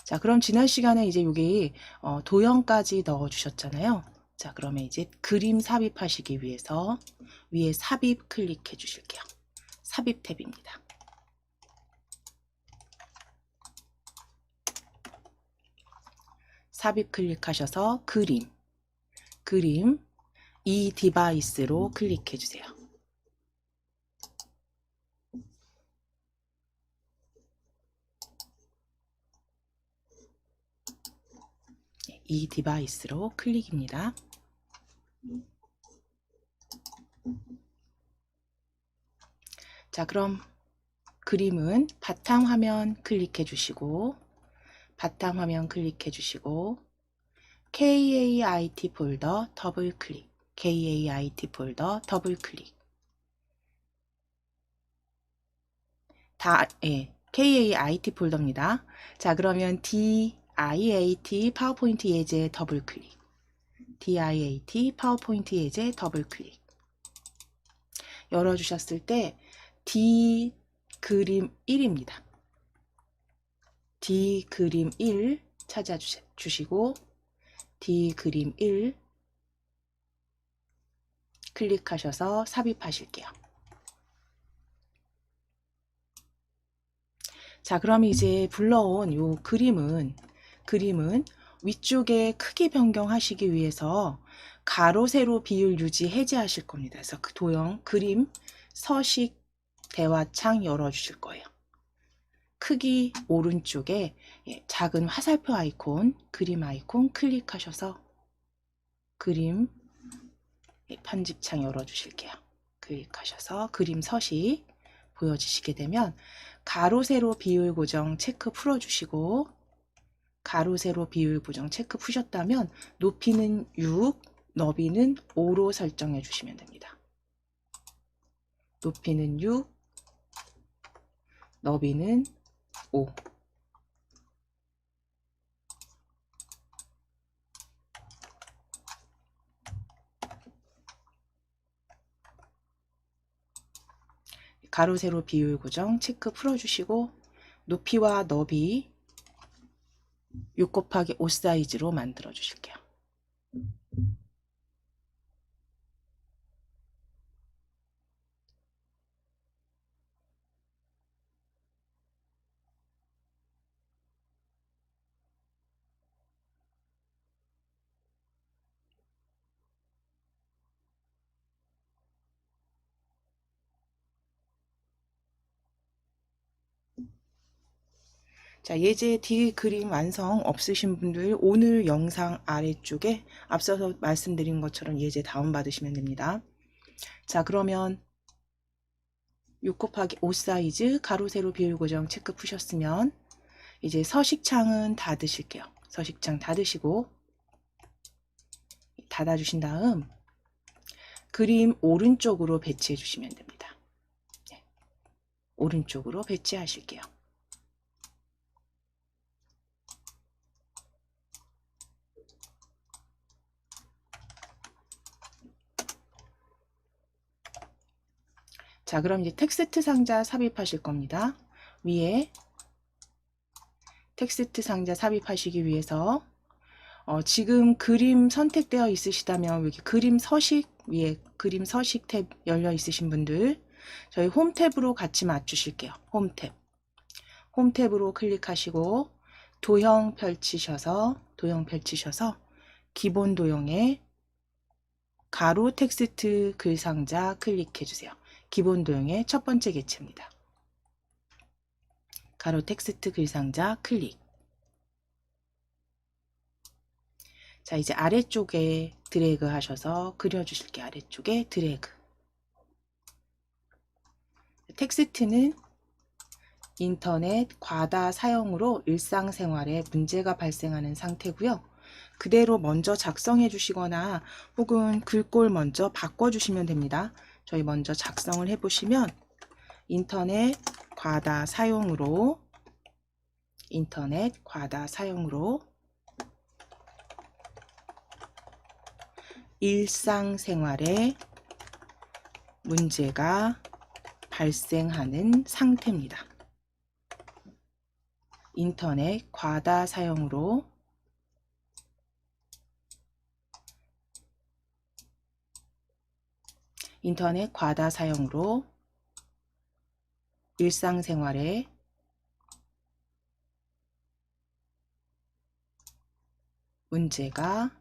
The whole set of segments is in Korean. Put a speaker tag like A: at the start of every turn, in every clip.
A: 자, 그럼 지난 시간에 이제 여기 도형까지 넣어 주셨잖아요. 자, 그러면 이제 그림 삽입하시기 위해서 위에 삽입 클릭해 주실게요. 삽입 탭입니다. 삽입 클릭하셔서 그림 이 디바이스로 클릭해 주세요. 이 디바이스로 클릭입니다. 자, 그럼 그림은 바탕화면 클릭해 주시고 KAIT 폴더 더블 클릭, KAIT 폴더 더블 클릭. KAIT 폴더입니다. 자, 그러면 DIAT 파워포인트 예제 더블 클릭, DIAT 파워포인트 예제 더블 클릭. 열어주셨을 때 D 그림 1입니다. D 그림 1 찾아주시고 D 그림 1 클릭하셔서 삽입하실게요. 자, 그럼 이제 불러온 요 그림은 위쪽에 크기 변경하시기 위해서 가로 세로 비율 유지 해제하실 겁니다. 그래서 그 도형 그림 서식 대화창 열어주실 거예요. 크기 오른쪽에 작은 화살표 아이콘, 그림 아이콘 클릭하셔서 그림 편집창 열어주실게요. 클릭하셔서 그림 서식 보여주시게 되면 가로 세로 비율 고정 체크 풀어주시고, 가로 세로 비율 고정 체크 푸셨다면 높이는 6, 너비는 5로 설정해 주시면 됩니다. 높이는 6, 너비는 5. 가로 세로 비율 고정 체크 풀어주시고 높이와 너비 6 곱하기 5 사이즈로 만들어 주실게요. 자, 예제 D 그림 완성 없으신 분들 오늘 영상 아래쪽에 앞서서 말씀드린 것처럼 예제 다운받으시면 됩니다. 자, 그러면 6 곱하기 5 사이즈 가로 세로 비율 고정 체크 푸셨으면 이제 서식창은 닫으실게요. 서식창 닫으시고 닫아주신 다음 그림 오른쪽으로 배치해 주시면 됩니다. 네, 오른쪽으로 배치하실게요. 자, 그럼 이제 텍스트 상자 삽입하실 겁니다. 위에 텍스트 상자 삽입하시기 위해서 지금 그림 선택되어 있으시다면 여기 그림 서식 위에 그림 서식 탭 열려 있으신 분들 저희 홈 탭으로 같이 맞추실게요. 홈 탭으로 클릭하시고 도형 펼치셔서 기본 도형에 가로 텍스트 글 상자 클릭해 주세요. 기본 도형의 첫 번째 개체입니다. 가로 텍스트 글 상자 클릭. 자, 이제 아래쪽에 드래그 하셔서 그려주실게요. 아래쪽에 드래그. 텍스트는 인터넷 과다 사용으로 일상생활에 문제가 발생하는 상태고요. 그대로 먼저 작성해 주시거나 혹은 글꼴 먼저 바꿔주시면 됩니다. 저희 먼저 작성을 해보시면 인터넷 과다 사용으로 일상생활에 문제가 발생하는 상태입니다. 인터넷 과다 사용으로 일상생활에 문제가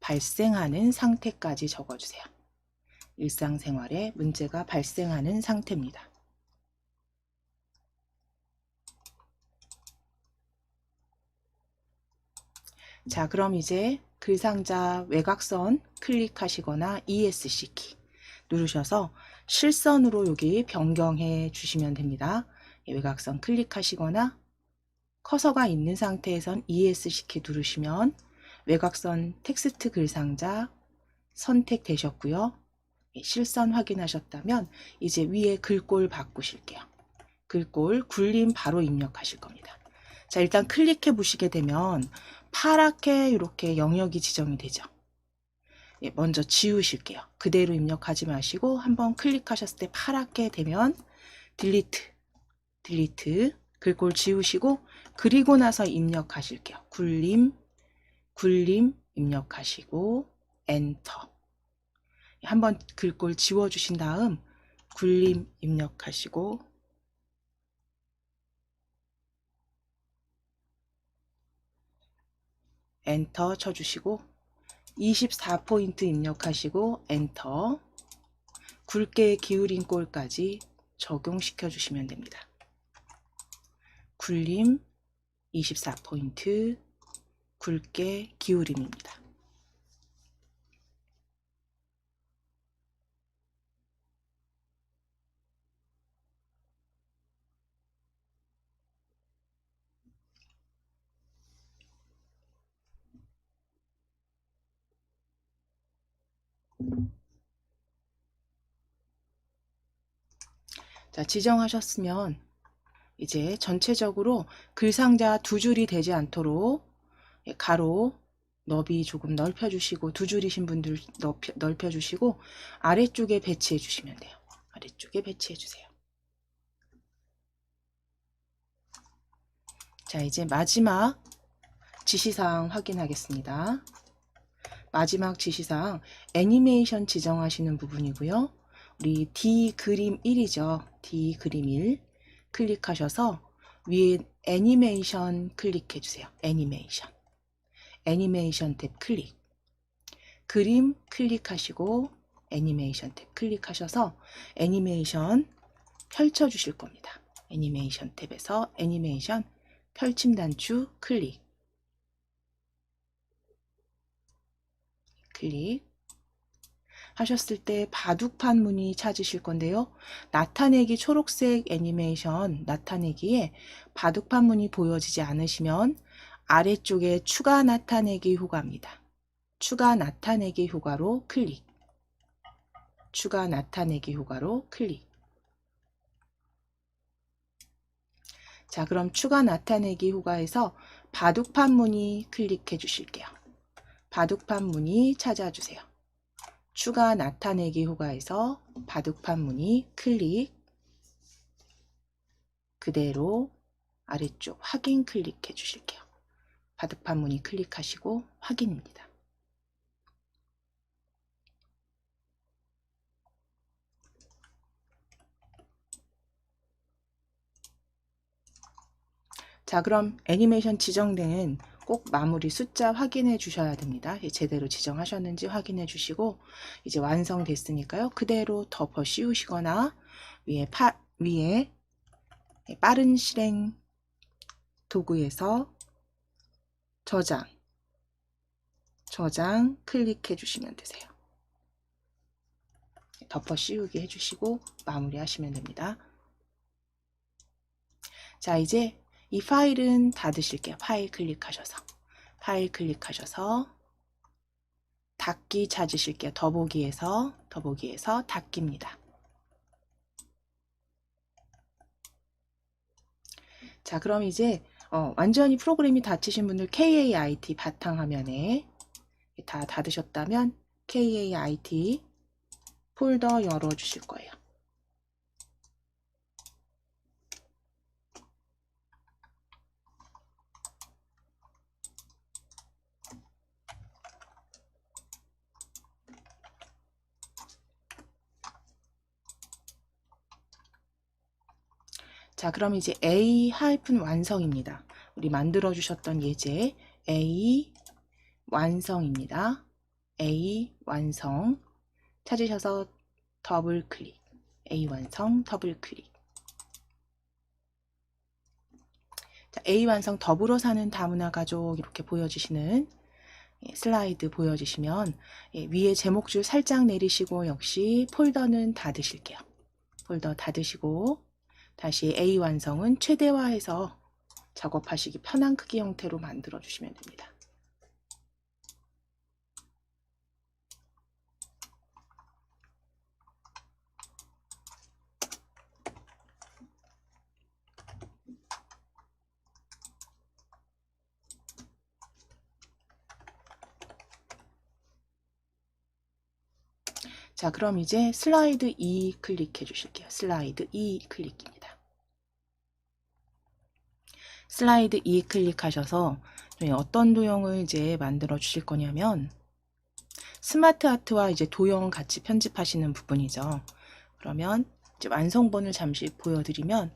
A: 발생하는 상태까지 적어주세요. 일상생활에 문제가 발생하는 상태입니다. 자, 그럼 이제 글상자 외곽선 클릭하시거나 ESC 키 누르셔서 실선으로 여기 변경해 주시면 됩니다. 외곽선 클릭하시거나 커서가 있는 상태에선 ESC 키 누르시면 외곽선 텍스트 글상자 선택되셨고요. 실선 확인하셨다면 이제 위에 글꼴 바꾸실게요. 글꼴 굴림 바로 입력하실 겁니다. 자, 일단 클릭해 보시게 되면 파랗게 이렇게 영역이 지정이 되죠. 먼저 지우실게요. 그대로 입력하지 마시고 한번 클릭하셨을 때 파랗게 되면 딜리트 글꼴 지우시고 그리고 나서 입력하실게요. 굴림 입력하시고 엔터. 한번 글꼴 지워주신 다음 굴림 입력하시고 엔터 쳐주시고 24포인트 입력하시고 엔터. 굵게 기울인 꼴까지 적용시켜 주시면 됩니다. 굴림 24포인트 굵게 기울임입니다. 자, 지정하셨으면 이제 전체적으로 글상자 두 줄이 되지 않도록 가로 너비 조금 넓혀주시고 두 줄이신 분들 넓혀주시고 아래쪽에 배치해 주시면 돼요. 아래쪽에 배치해 주세요. 자, 이제 마지막 지시사항 확인하겠습니다. 마지막 지시사항 애니메이션 지정하시는 부분이고요. 우리 D 그림 1이죠. D 그림 1 클릭하셔서 위에 애니메이션 클릭해 주세요. 애니메이션 탭 클릭. 그림 클릭하시고 애니메이션 탭 클릭하셔서 애니메이션 펼쳐 주실 겁니다. 애니메이션 탭에서 애니메이션 펼침 단추 클릭 하셨을 때 바둑판 무늬 찾으실 건데요. 나타내기 초록색 애니메이션 나타내기에 바둑판 무늬 보여지지 않으시면 아래쪽에 추가 나타내기 효과입니다. 추가 나타내기 효과로 클릭. 추가 나타내기 효과로 클릭. 자, 그럼 추가 나타내기 효과에서 바둑판 무늬 클릭해 주실게요. 바둑판 무늬 찾아주세요. 추가 나타내기 효과에서 바둑판 무늬 클릭. 그대로 아래쪽 확인 클릭해 주실게요. 바둑판 무늬 클릭하시고 확인입니다. 자, 그럼 애니메이션 지정된 꼭 마무리 숫자 확인해 주셔야 됩니다. 제대로 지정하셨는지 확인해 주시고 이제 완성됐으니까요. 그대로 덮어 씌우시거나 위에 빠른 실행 도구에서 저장 클릭해 주시면 되세요. 덮어 씌우기 해주시고 마무리 하시면 됩니다. 자, 이제 이 파일은 닫으실게요. 파일 클릭하셔서 닫기 찾으실게요. 더보기에서 닫기입니다. 자, 그럼 이제 완전히 프로그램이 닫히신 분들 KAIT 바탕화면에 다 닫으셨다면 KAIT 폴더 열어주실 거예요. 자, 그럼 이제 A 하이픈 완성입니다. 우리 만들어 주셨던 예제 A 완성입니다. A 완성 찾으셔서 더블 클릭. A 완성 더블 클릭. 자, A 완성 더불어 사는 다문화 가족 이렇게 보여주시는 슬라이드 보여주시면 위에 제목줄 살짝 내리시고 역시 폴더는 닫으실게요. 폴더 닫으시고 다시 A 완성은 최대화해서 작업하시기 편한 크기 형태로 만들어 주시면 됩니다. 자, 그럼 이제 슬라이드 2 클릭해 주실게요. 슬라이드 2 클릭입니다. 슬라이드 2 클릭하셔서 어떤 도형을 이제 만들어 주실 거냐면 스마트 아트와 이제 도형 같이 편집하시는 부분이죠. 그러면 이제 완성본을 잠시 보여드리면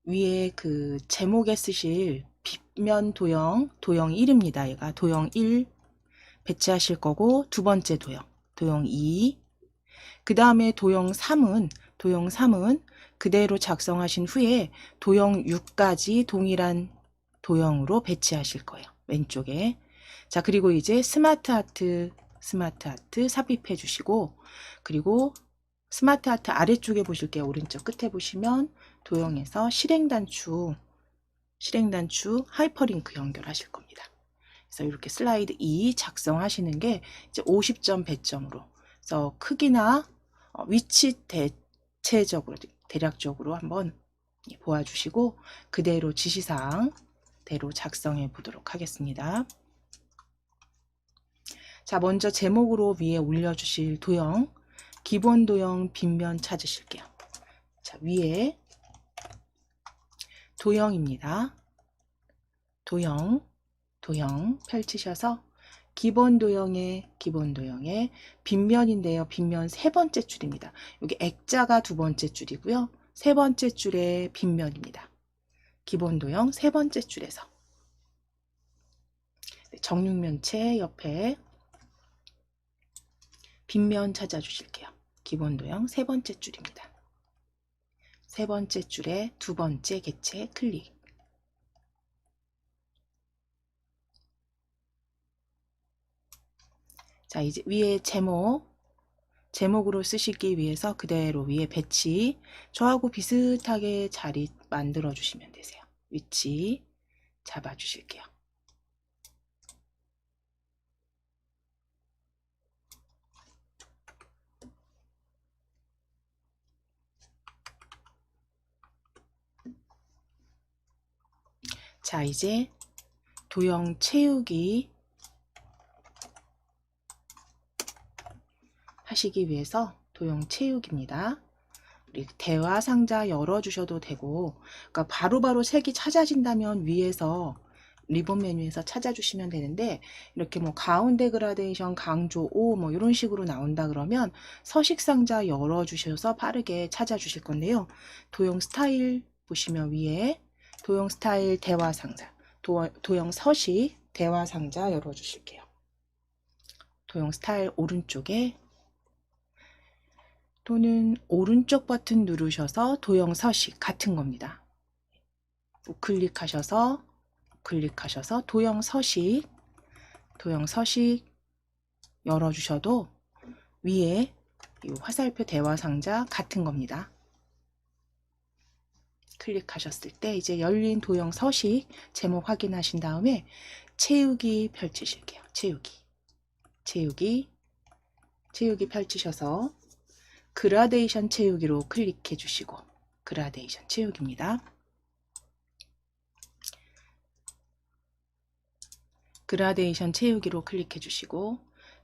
A: 위에 그 제목에 쓰실 빗면 도형 1입니다. 얘가 도형 1 배치하실 거고 두 번째 도형 2, 그 다음에 도형 3은 그대로 작성하신 후에 도형 6까지 동일한 도형으로 배치하실 거예요. 왼쪽에. 자, 그리고 이제 스마트 아트 삽입해 주시고, 그리고 스마트 아트 아래쪽에 보실게요. 오른쪽 끝에 보시면 도형에서 실행단추 하이퍼링크 연결하실 겁니다. 그래서 이렇게 슬라이드 2 작성하시는 게 이제 50점 배점으로. 그래서 크기나 위치 대략적으로 한번 보아주시고 그대로 지시사항대로 작성해 보도록 하겠습니다. 자, 먼저 제목으로 위에 올려주실 도형, 기본 도형 빗면 찾으실게요. 자, 위에 도형입니다. 도형 펼치셔서 기본 도형의 빗면인데요. 빗면 세 번째 줄입니다. 여기 액자가 두 번째 줄이고요. 세 번째 줄에 빗면입니다. 기본 도형 세 번째 줄에서 정육면체 옆에 빗면 찾아주실게요. 기본 도형 세 번째 줄입니다. 세 번째 줄에 두 번째 객체 클릭. 자, 이제 위에 제목으로 쓰시기 위해서 그대로 위에 배치, 저하고 비슷하게 자리 만들어 주시면 되세요. 위치 잡아 주실게요. 자, 이제 도형 채우기 하시기 위해서 도형 채우기입니다. 우리 대화 상자 열어주셔도 되고, 그러니까 바로바로 색이 찾아진다면 위에서 리본 메뉴에서 찾아주시면 되는데, 이렇게 뭐 가운데 그라데이션 강조 5 뭐 이런 식으로 나온다 그러면 서식 상자 열어주셔서 빠르게 찾아주실 건데요. 도형 스타일 보시면 위에 도형 스타일 대화 상자, 도형 서식 대화 상자 열어주실게요. 도형 스타일 오른쪽에 또는 오른쪽 버튼 누르셔서 도형 서식 같은 겁니다. 우클릭하셔서 도형 서식 열어주셔도 위에 이 화살표 대화 상자 같은 겁니다. 클릭하셨을 때 이제 열린 도형 서식 제목 확인하신 다음에 채우기 펼치실게요. 채우기 펼치셔서 그라데이션 채우기로 클릭해 주시고, 그라데이션 채우기입니다. 그라데이션 채우기로 클릭해 주시고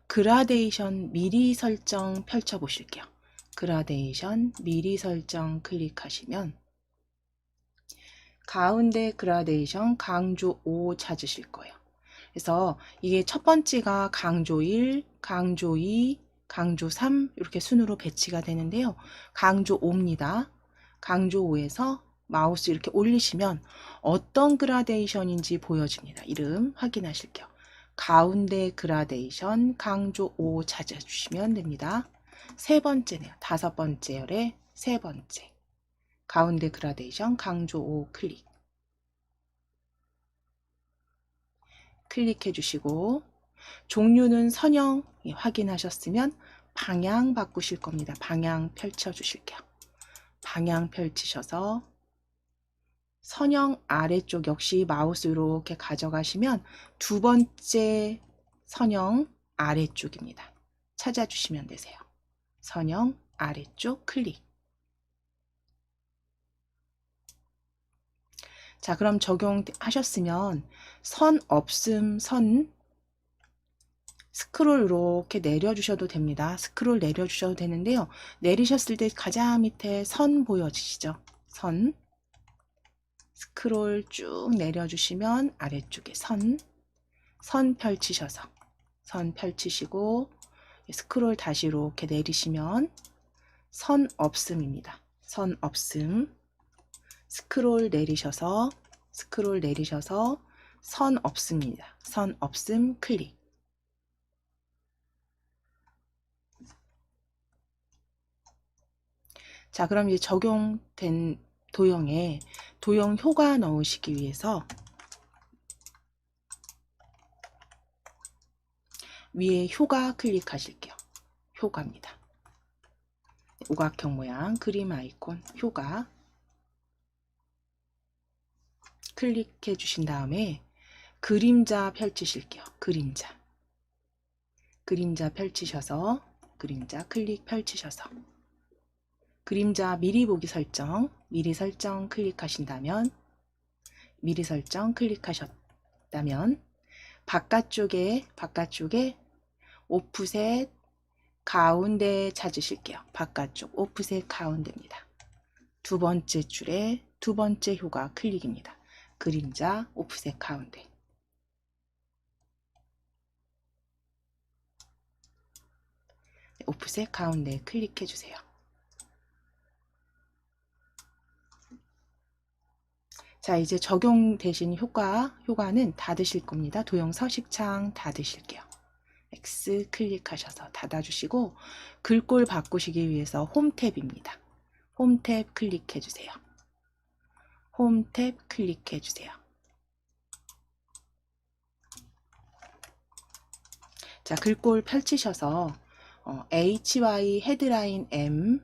A: 그라데이션 미리 설정 펼쳐 보실게요. 그라데이션 미리 설정 클릭하시면 가운데 그라데이션 강조 5 찾으실 거예요. 그래서 이게 첫 번째가 강조 1, 강조 2, 강조 3 이렇게 순으로 배치가 되는데요. 강조 5입니다. 강조 5에서 마우스 이렇게 올리시면 어떤 그라데이션인지 보여집니다. 이름 확인하실게요. 가운데 그라데이션 강조 5 찾아주시면 됩니다. 세 번째네요. 다섯 번째 열의 세 번째. 가운데 그라데이션 강조 5 클릭. 클릭해 주시고 종류는 선형 확인하셨으면 방향 바꾸실 겁니다. 방향 펼쳐 주실게요. 방향 펼치셔서 선형 아래쪽 역시 마우스 이렇게 가져가시면 두 번째 선형 아래쪽입니다. 찾아주시면 되세요. 선형 아래쪽 클릭. 자, 그럼 적용하셨으면 선 없음 선 스크롤 이렇게 내려주셔도 됩니다. 스크롤 내려주셔도 되는데요. 내리셨을 때 가장 밑에 선 보여지시죠? 선. 스크롤 쭉 내려주시면 아래쪽에 선 펼치셔서 선 펼치시고 스크롤 다시 이렇게 내리시면 선 없음입니다. 선 없음. 스크롤 내리셔서 선 없습니다. 선 없음 클릭. 자, 그럼 이제 적용된 도형에 도형 효과 넣으시기 위해서 위에 효과 클릭하실게요. 효과입니다. 우각형 모양 그림 아이콘 효과 클릭해 주신 다음에 그림자 펼치실게요. 그림자 펼치셔서 그림자 클릭 펼치셔서 그림자 미리 보기 설정 미리 설정 클릭하신다면 미리 설정 클릭하셨다면 바깥쪽에 오프셋 가운데 찾으실게요. 바깥쪽 오프셋 가운데입니다. 두 번째 줄에 두 번째 효과 클릭입니다. 그림자 오프셋 가운데. 오프셋 가운데 클릭해 주세요. 자, 이제 적용되신 효과는 닫으실 겁니다. 도형 서식창 닫으실게요. X 클릭하셔서 닫아주시고 글꼴 바꾸시기 위해서 홈 탭입니다. 홈 탭 클릭해 주세요. 홈 탭 클릭해 주세요. 자, 글꼴 펼치셔서 HY 헤드라인 M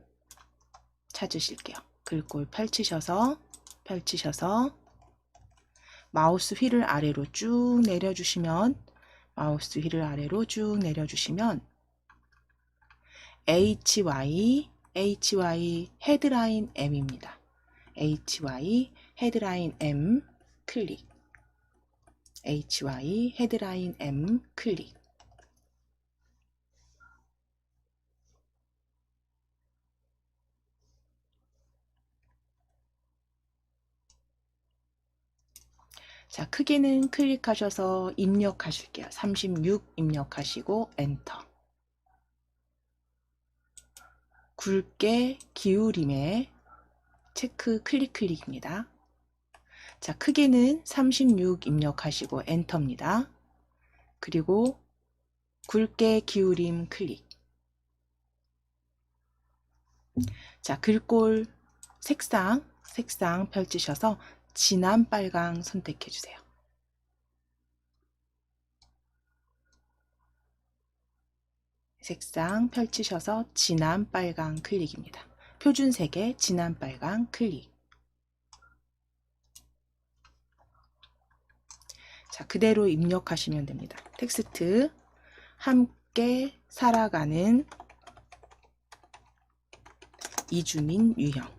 A: 찾으실게요. 글꼴 펼치셔서 마우스 휠을 아래로 쭉 내려주시면 HY 헤드라인 M입니다. HY 헤드라인 M 클릭. HY 헤드라인 M 클릭. 자, 크기는 클릭하셔서 입력하실게요. 36 입력하시고 엔터. 굵게 기울임에 체크 클릭입니다. 자, 크기는 36 입력하시고 엔터입니다. 그리고 굵게 기울임 클릭. 자, 글꼴 색상 펼치셔서 진한 빨강 선택해 주세요. 색상 펼치셔서 진한 빨강 클릭입니다. 표준색의 진한 빨강 클릭. 자, 그대로 입력하시면 됩니다. 텍스트 함께 살아가는 이주민 유형.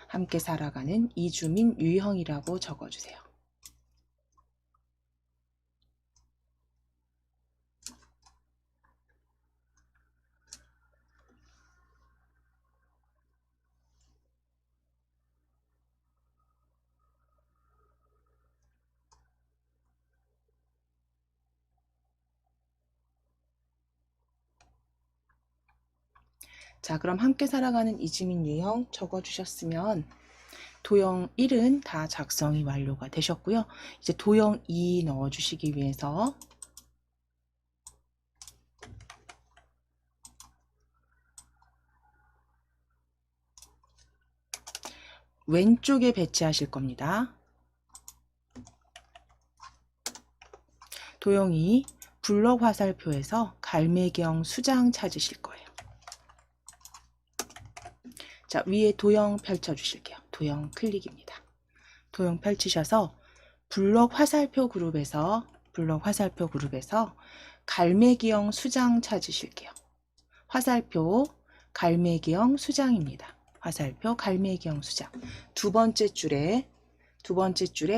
A: 함께 살아가는 이주민 유형이라고 적어주세요. 자, 그럼 함께 살아가는 이지민 유형 적어주셨으면 도형 1은 다 작성이 완료가 되셨고요. 이제 도형 2 넣어주시기 위해서 왼쪽에 배치하실 겁니다. 도형 2 블럭 화살표에서 갈매경 수장 찾으실 거예요. 자, 위에 도형 펼쳐 주실게요. 도형 클릭입니다. 도형 펼치셔서 블럭 화살표 그룹에서 갈매기형 수장 찾으실게요. 화살표 갈매기형 수장입니다. 화살표 갈매기형 수장. 두 번째 줄에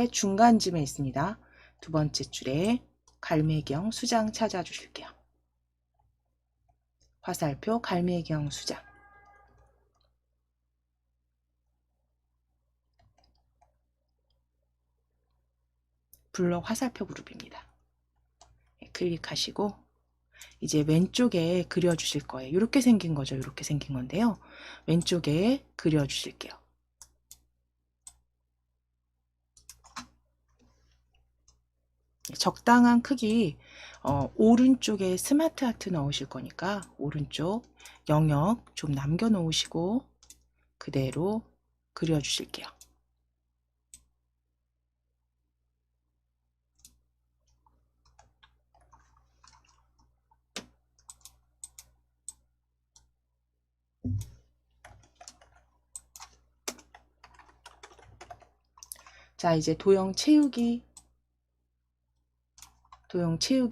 A: 중간쯤에 있습니다. 두 번째 줄에 갈매기형 수장 찾아주실게요. 화살표 갈매기형 수장. 블럭 화살표 그룹입니다. 클릭하시고 이제 왼쪽에 그려주실 거예요. 이렇게 생긴 거죠. 이렇게 생긴 건데요. 왼쪽에 그려주실게요. 적당한 크기 오른쪽에 스마트 하트 넣으실 거니까 오른쪽 영역 좀 남겨 놓으시고 그대로 그려주실게요. 자, 이제 도형 채우기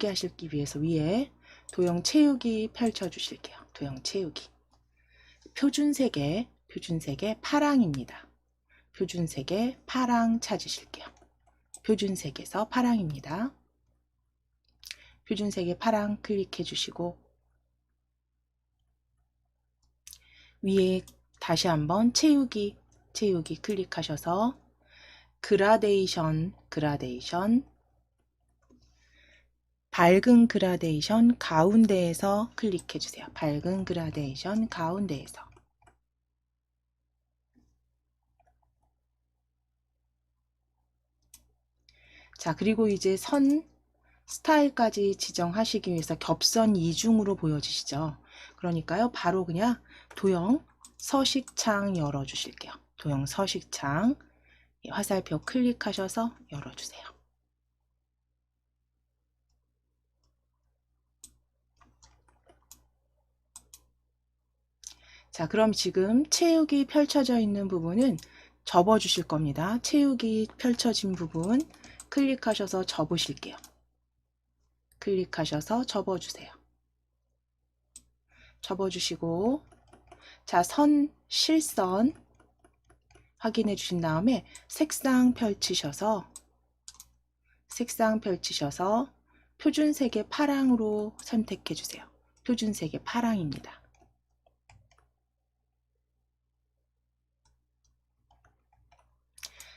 A: 하시기 위해서 위에 도형 채우기 펼쳐 주실게요. 도형 채우기. 표준색의 파랑입니다. 표준색의 파랑 찾으실게요. 표준색에서 파랑입니다. 표준색의 파랑 클릭해 주시고 위에 다시 한번 채우기 클릭하셔서 그라데이션 밝은 그라데이션 가운데에서 클릭해 주세요. 밝은 그라데이션 가운데에서. 자, 그리고 이제 선 스타일까지 지정하시기 위해서 겹선 이중으로 보여지시죠. 그러니까요, 바로 그냥 도형 서식창 열어주실게요. 도형 서식창 화살표 클릭하셔서 열어주세요. 자, 그럼 지금 채우기 펼쳐져 있는 부분은 접어 주실 겁니다. 채우기 펼쳐진 부분 클릭하셔서 접으실게요. 클릭하셔서 접어 주세요. 접어 주시고 자, 선 실선 확인해 주신 다음에 색상 펼치셔서 표준색의 파랑으로 선택해 주세요. 표준색의 파랑입니다.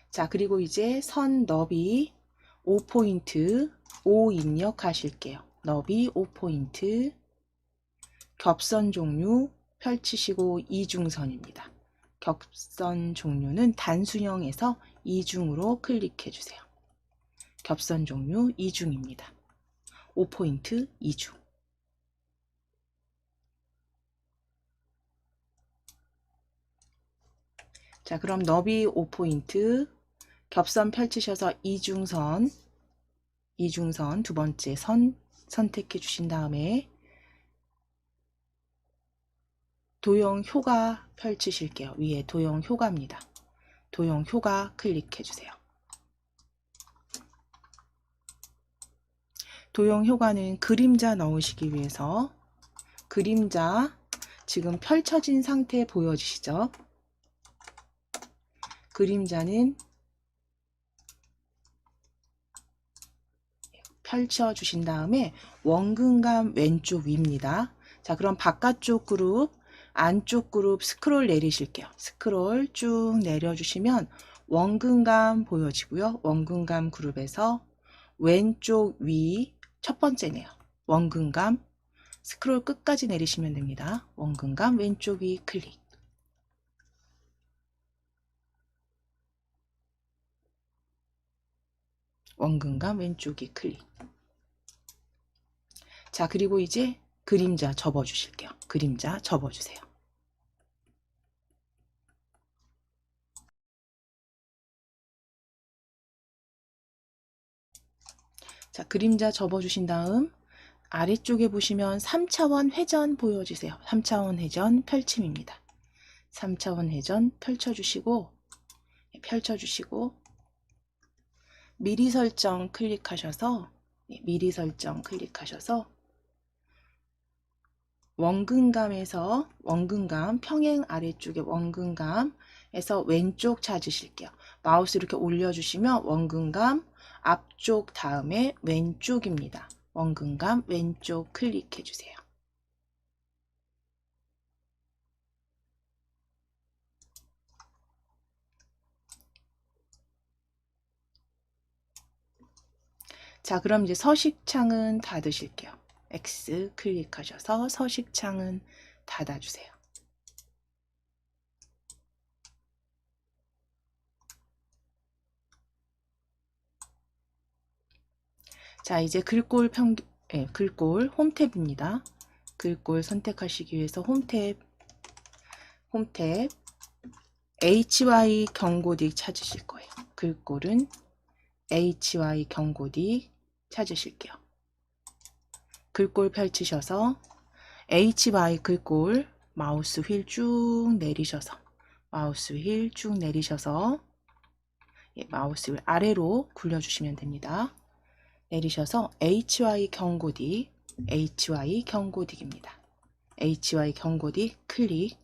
A: 자, 그리고 이제 선 너비 5포인트 5 입력하실게요. 너비 5포인트 겹선 종류 펼치시고 이중선입니다. 겹선 종류는 단순형에서 이중으로 클릭해 주세요. 겹선 종류 이중입니다. 5포인트 이중. 자, 그럼 너비 5포인트 겹선 펼치셔서 이중선 두 번째 선 선택해 주신 다음에 도형 효과 펼치실게요. 위에 도형 효과입니다. 도형 효과 클릭해 주세요. 도형 효과는 그림자 넣으시기 위해서 그림자 지금 펼쳐진 상태 보여지시죠? 그림자는 펼쳐 주신 다음에 원근감 왼쪽 위입니다. 자, 그럼 바깥쪽 그룹 안쪽 그룹 스크롤 내리실게요. 스크롤 쭉 내려주시면 원근감 보여지고요. 원근감 그룹에서 왼쪽 위 첫 번째네요. 원근감 스크롤 끝까지 내리시면 됩니다. 원근감 왼쪽 위 클릭. 원근감 왼쪽 위 클릭. 자, 그리고 이제 그림자 접어 주실게요. 그림자 접어 주세요. 자, 그림자 접어 주신 다음 아래쪽에 보시면 3차원 회전 보여주세요. 3차원 회전 펼침입니다. 3차원 회전 펼쳐주시고 미리 설정 클릭하셔서 미리 설정 클릭하셔서 원근감에서 원근감 평행 아래쪽에 원근감에서 왼쪽 찾으실게요. 마우스 이렇게 올려주시면 원근감 앞쪽 다음에 왼쪽입니다. 원근감 왼쪽 클릭해 주세요. 자, 그럼 이제 서식창은 닫으실게요. X 클릭하셔서 서식창은 닫아주세요. 자, 이제 글꼴 홈탭입니다. 글꼴 선택하시기 위해서 홈탭 HY 경고딕 찾으실 거예요. 글꼴은 HY 경고딕 찾으실게요. 글꼴 펼치셔서 HY 글꼴 마우스 휠 쭉 내리셔서 마우스 휠 아래로 굴려주시면 됩니다. 내리셔서 HY 경고딕입니다. HY 경고딕 클릭.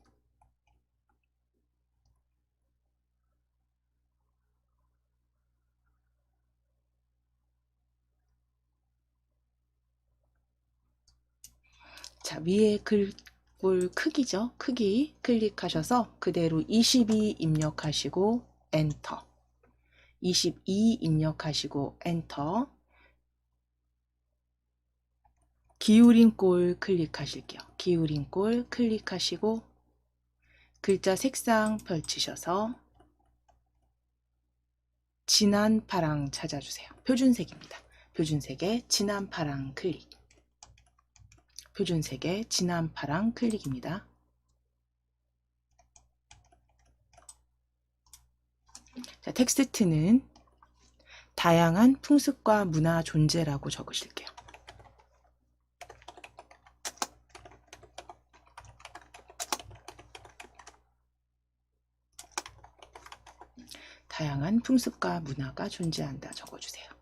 A: 자, 위에 글꼴 크기죠. 크기 클릭하셔서 그대로 22 입력하시고 엔터. 22 입력하시고 엔터. 기울인 꼴 클릭하실게요. 기울인 꼴 클릭하시고 글자 색상 펼치셔서 진한 파랑 찾아주세요. 표준색입니다. 표준색에 진한 파랑 클릭. 표준색에 진한 파랑 클릭입니다. 자, 텍스트는 다양한 풍습과 문화 존재라고 적으실게요. 다양한 풍습과 문화가 존재한다 적어주세요.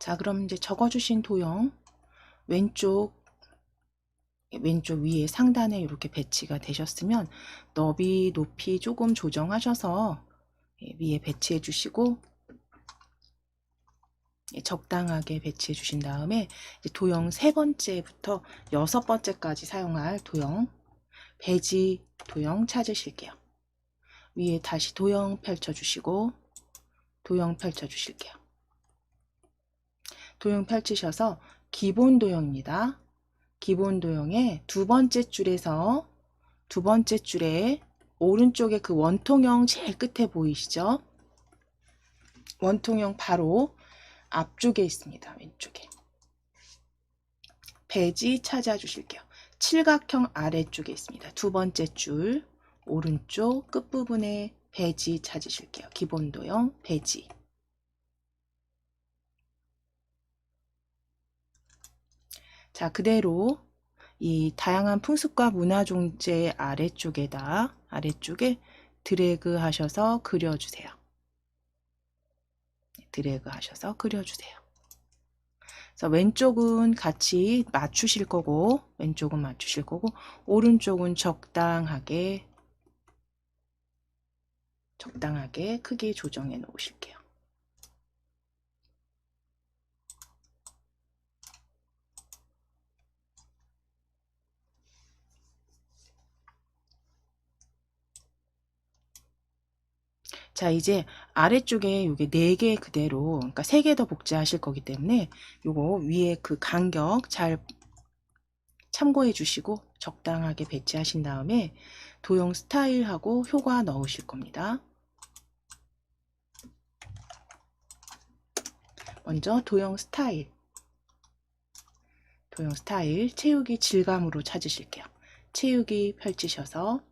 A: 자, 그럼 이제 적어주신 도형 왼쪽 위에 상단에 이렇게 배치가 되셨으면 너비, 높이 조금 조정하셔서 위에 배치해 주시고 적당하게 배치해 주신 다음에 도형 3번째부터 6번째까지 사용할 도형 배지 도형 찾으실게요. 위에 다시 도형 펼쳐주시고 도형 펼쳐주실게요. 도형 펼치셔서 기본 도형입니다. 기본 도형의 두 번째 줄에 오른쪽에 그 원통형 제일 끝에 보이시죠? 원통형 바로 앞쪽에 있습니다. 왼쪽에. 배지 찾아주실게요. 칠각형 아래쪽에 있습니다. 두 번째 줄 오른쪽 끝부분에 배지 찾으실게요. 기본 도형 배지. 자, 그대로 이 다양한 풍습과 문화 존재 아래쪽에 드래그 하셔서 그려주세요. 드래그 하셔서 그려주세요. 그래서 왼쪽은 같이 맞추실 거고, 오른쪽은 적당하게 크게 조정해 놓으실게요. 자, 이제 아래쪽에 요게 4개 그대로, 그러니까 3개 더 복제하실 거기 때문에 요거 위에 그 간격 잘 참고해 주시고 적당하게 배치하신 다음에 도형 스타일하고 효과 넣으실 겁니다. 먼저 도형 스타일 채우기 질감으로 찾으실게요. 채우기 펼치셔서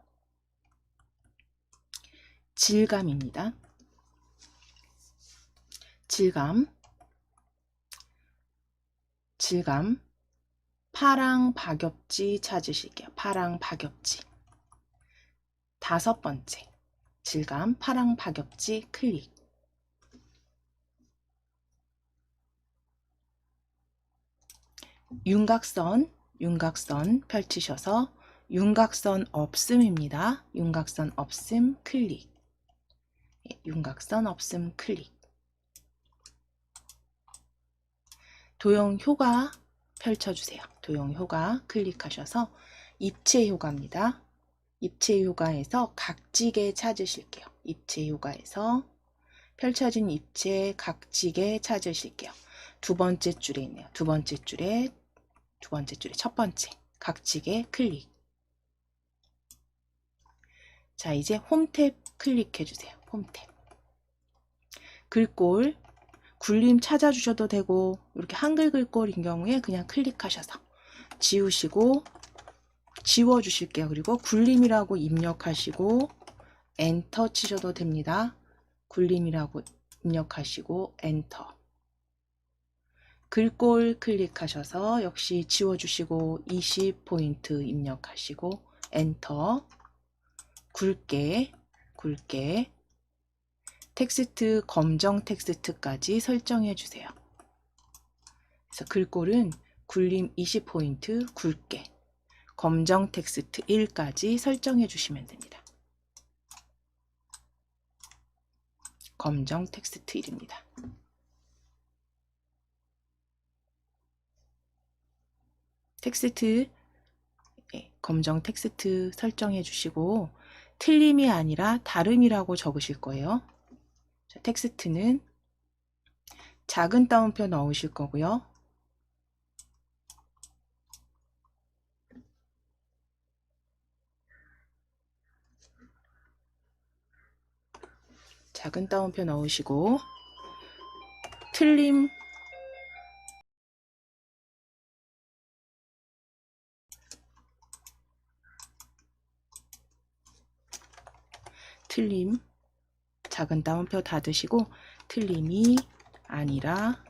A: 질감입니다. 질감 파랑 박엽지 찾으실게요. 파랑 박엽지 5번째 질감 파랑 박엽지 클릭. 윤곽선 펼치셔서 윤곽선 없음입니다. 윤곽선 없음 클릭. 윤곽선 없음 클릭. 도형 효과 펼쳐주세요. 도형 효과 클릭하셔서 입체 효과입니다. 입체 효과에서 각지게 찾으실게요. 입체 효과에서 펼쳐진 입체 각지게 찾으실게요. 두 번째 줄에 있네요. 두 번째 줄에 첫 번째 각지게 클릭. 자, 이제 홈탭 클릭해 주세요. 홈탭. 글꼴 굴림 찾아주셔도 되고, 이렇게 한글 글꼴인 경우에 그냥 클릭하셔서 지워주실게요. 그리고 굴림이라고 입력하시고 엔터 치셔도 됩니다. 굴림이라고 입력하시고 엔터. 글꼴 클릭하셔서 역시 지워주시고 20포인트 입력하시고 엔터. 굵게 텍스트 검정 텍스트까지 설정해 주세요. 그래서 글꼴은 굴림 20포인트 굵게 검정 텍스트 1까지 설정해 주시면 됩니다. 검정 텍스트 1입니다. 텍스트 검정 텍스트 설정해 주시고 틀림이 아니라 다름이라고 적으실 거예요. 자, 텍스트는 작은 따옴표 넣으실 거고요. 작은 따옴표 넣으시고 틀림 작은 따옴표 닫으시고 틀림이 아니라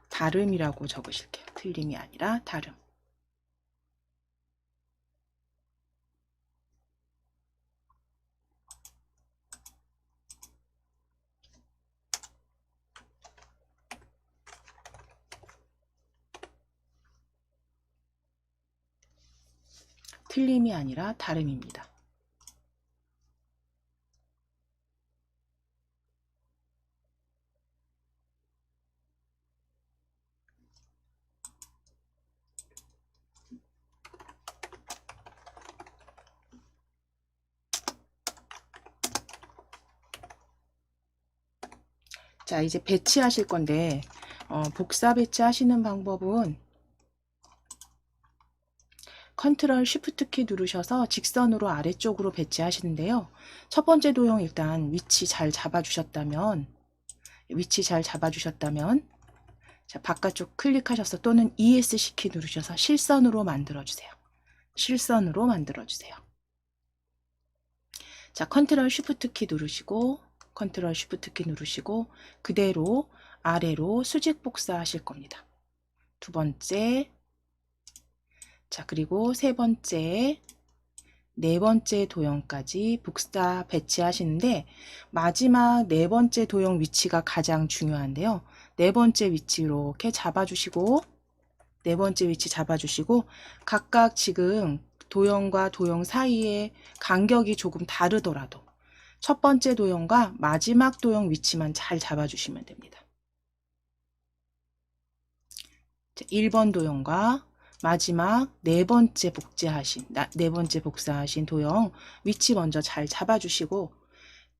A: 다름이라고 적으실게요. 틀림이 아니라 다름. 틀림이 아니라 다름입니다. 자, 이제 배치하실 건데 복사 배치하시는 방법은 컨트롤 쉬프트 키 누르셔서 직선으로 아래쪽으로 배치하시는데요. 첫 번째 도형 일단 위치 잘 잡아주셨다면 자, 바깥쪽 클릭하셔서 또는 ESC 키 누르셔서 실선으로 만들어주세요. 자, 컨트롤 쉬프트 키 누르시고 그대로 아래로 수직 복사하실 겁니다. 두 번째, 자, 그리고 세 번째, 네 번째 도형까지 복사 배치하시는데 마지막 네 번째 도형 위치가 가장 중요한데요. 네 번째 위치 이렇게 잡아주시고 네 번째 위치 잡아주시고 각각 지금 도형과 도형 사이에 간격이 조금 다르더라도 첫 번째 도형과 마지막 도형 위치만 잘 잡아주시면 됩니다. 1번 도형과 마지막 네 번째 복사하신 도형 위치 먼저 잘 잡아주시고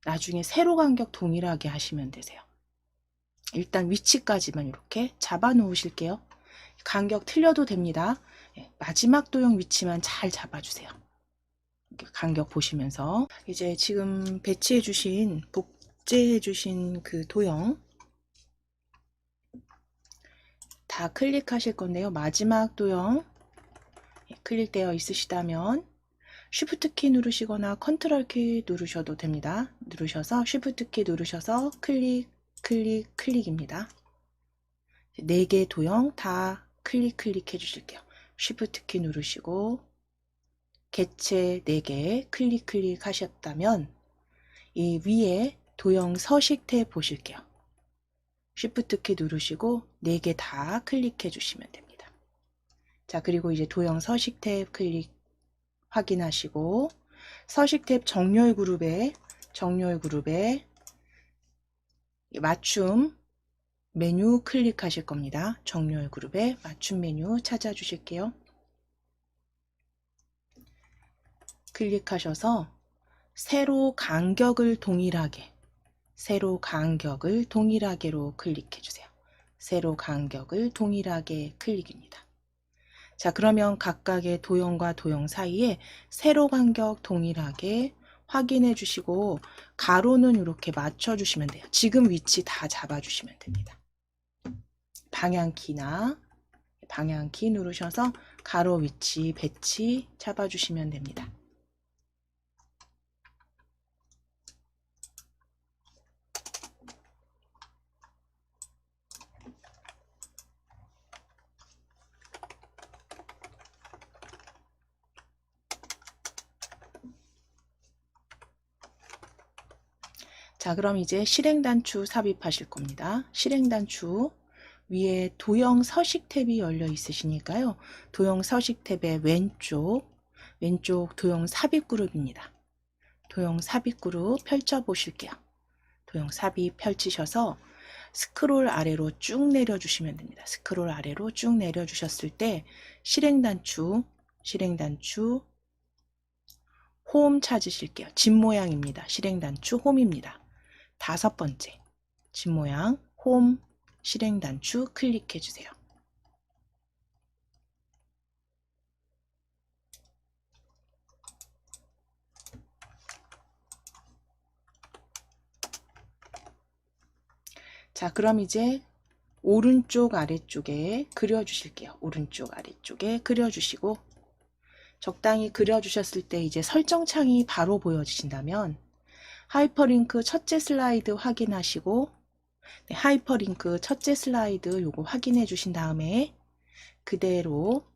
A: 나중에 세로 간격 동일하게 하시면 되세요. 일단 위치까지만 이렇게 잡아 놓으실게요. 간격 틀려도 됩니다. 마지막 도형 위치만 잘 잡아주세요. 간격 보시면서 이제 지금 배치해 주신 복제해 주신 그 도형 다 클릭하실 건데요. 마지막 도형 클릭되어 있으시다면 Shift 키 누르시거나 컨트롤 키 누르셔도 됩니다. 누르셔서 Shift 키 누르셔서 클릭입니다. 4개 도형 다 클릭해 주실게요. Shift 키 누르시고 개체 4개 클릭 하셨다면 이 위에 도형 서식 탭 보실게요. Shift 키 누르시고 4개 다 클릭해 주시면 됩니다. 자, 그리고 이제 도형 서식 탭 클릭 확인하시고 서식 탭 정렬 그룹에 맞춤 메뉴 클릭하실 겁니다. 정렬 그룹에 맞춤 메뉴 찾아주실게요. 클릭하셔서 세로 간격을 동일하게로 클릭해 주세요. 세로 간격을 동일하게 클릭입니다. 자, 그러면 각각의 도형과 도형 사이에 세로 간격 동일하게 확인해 주시고 가로는 이렇게 맞춰 주시면 돼요. 지금 위치 다 잡아 주시면 됩니다. 방향키 누르셔서 가로 위치 배치 잡아 주시면 됩니다. 자, 그럼 이제 실행단추 삽입하실 겁니다. 실행단추 위에 도형 서식 탭이 열려 있으시니까요. 도형 서식 탭의 왼쪽 도형 삽입 그룹입니다. 도형 삽입 그룹 펼쳐 보실게요. 도형 삽입 펼치셔서 스크롤 아래로 쭉 내려주시면 됩니다. 스크롤 아래로 쭉 내려주셨을 때 실행단추 홈 찾으실게요. 집 모양입니다. 실행단추 홈입니다. 5번째 집 모양 홈 실행단추 클릭해 주세요. 자, 그럼 이제 오른쪽 아래쪽에 그려주실게요. 오른쪽 아래쪽에 그려주시고 적당히 그려주셨을 때 이제 설정창이 바로 보여지신다면 하이퍼링크 첫째 슬라이드 확인하시고 하이퍼링크 첫째 슬라이드 요거 확인해 주신 다음에 그대로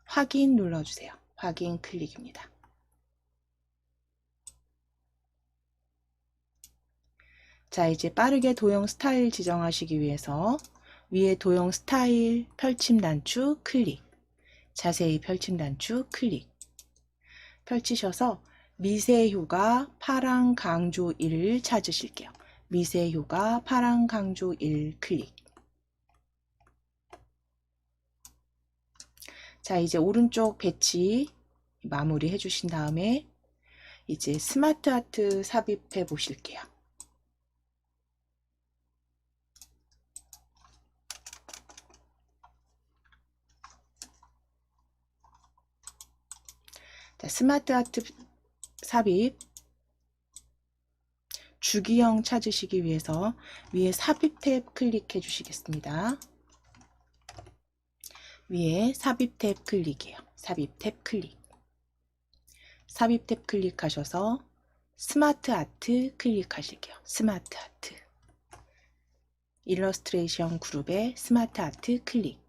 A: 확인 눌러주세요. 확인 클릭입니다. 자, 이제 빠르게 도형 스타일 지정하시기 위해서 위에 도형 스타일 펼침 단추 클릭, 자세히 펼침 단추 클릭 펼치셔서 미세효과 파랑 강조 1을 찾으실게요. 미세효과 파랑 강조 1 클릭. 자, 이제 오른쪽 배치 마무리 해주신 다음에 이제 스마트 아트 삽입해 보실게요. 자, 스마트 아트 삽입 주기형 찾으시기 위해서 위에 삽입 탭 클릭해 주시겠습니다. 위에 삽입 탭 클릭이에요. 삽입 탭 클릭. 삽입 탭 클릭하셔서 스마트 아트 클릭하실게요. 스마트 아트. 일러스트레이션 그룹에 스마트 아트 클릭.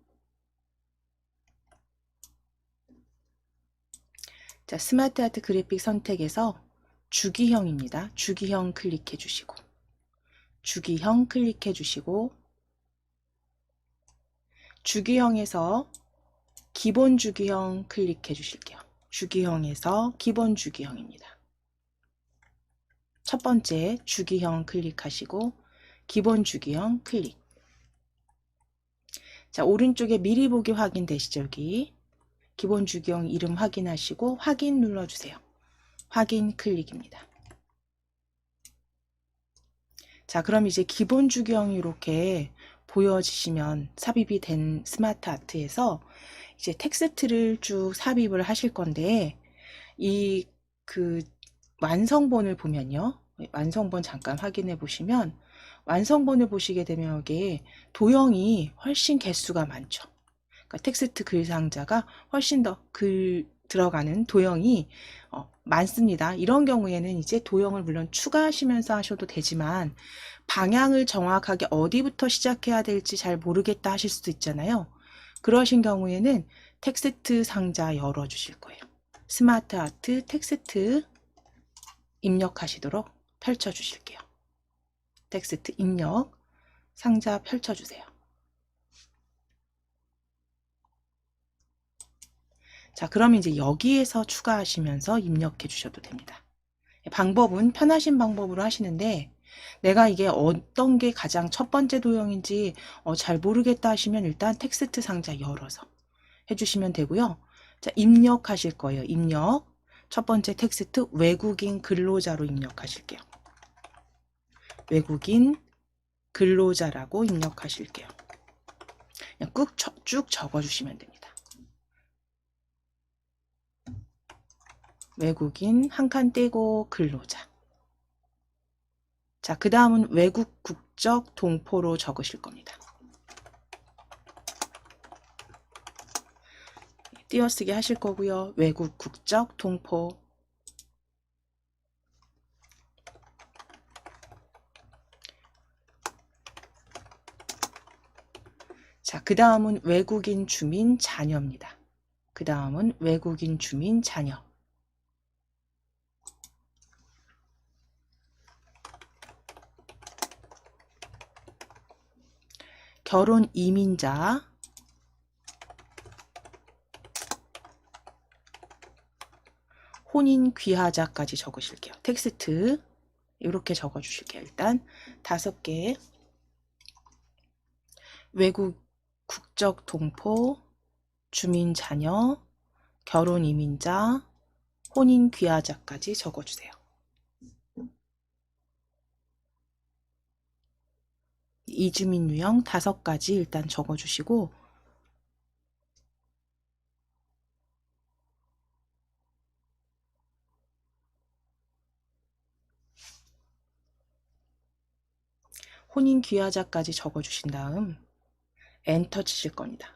A: 자, 스마트 아트 그래픽 선택에서 주기형입니다. 주기형 클릭해 주시고, 주기형 클릭해 주시고, 주기형에서 기본 주기형 클릭해 주실게요. 주기형에서 기본 주기형입니다. 첫 번째 주기형 클릭하시고 기본 주기형 클릭. 자, 오른쪽에 미리 보기 확인되시죠? 여기 기본 주기형 이름 확인하시고 확인 눌러주세요. 확인 클릭입니다. 자, 그럼 이제 기본 주기형이 이렇게 보여지시면 삽입이 된 스마트 아트에서 이제 텍스트를 쭉 삽입을 하실 건데, 이 완성본을 보면요. 완성본 잠깐 확인해 보시면, 완성본을 보시게 되면 여기에 도형이 훨씬 개수가 많죠. 그러니까 텍스트 글 상자가 훨씬 더 들어가는 도형이 많습니다. 이런 경우에는 이제 도형을 물론 추가하시면서 하셔도 되지만, 방향을 정확하게 어디부터 시작해야 될지 잘 모르겠다 하실 수도 있잖아요. 그러신 경우에는 텍스트 상자 열어 주실 거예요. 스마트 아트 텍스트 입력하시도록 펼쳐 주실게요. 텍스트 입력 상자 펼쳐 주세요. 자, 그럼 이제 여기에서 추가하시면서 입력해 주셔도 됩니다. 방법은 편하신 방법으로 하시는데, 내가 이게 어떤 게 가장 첫 번째 도형인지 잘 모르겠다 하시면 일단 텍스트 상자 열어서 해주시면 되고요. 자, 입력하실 거예요. 입력. 첫 번째 텍스트 외국인 근로자로 입력하실게요. 외국인 근로자라고 입력하실게요. 그냥 쭉 적어주시면 됩니다. 외국인 한 칸 떼고 근로자. 자, 그 다음은 외국 국적 동포로 적으실 겁니다. 띄어쓰기 하실 거고요. 외국 국적 동포. 자, 그 다음은 외국인 주민 자녀입니다. 그 다음은 외국인 주민 자녀. 결혼 이민자. 혼인 귀하자까지 적으실게요. 텍스트 이렇게 적어주실게요. 일단 5개. 외국 국적 동포, 주민 자녀, 결혼 이민자, 혼인 귀하자까지 적어주세요. 이주민 유형 5가지 일단 적어주시고, 혼인 귀하자까지 적어주신 다음 엔터 치실 겁니다.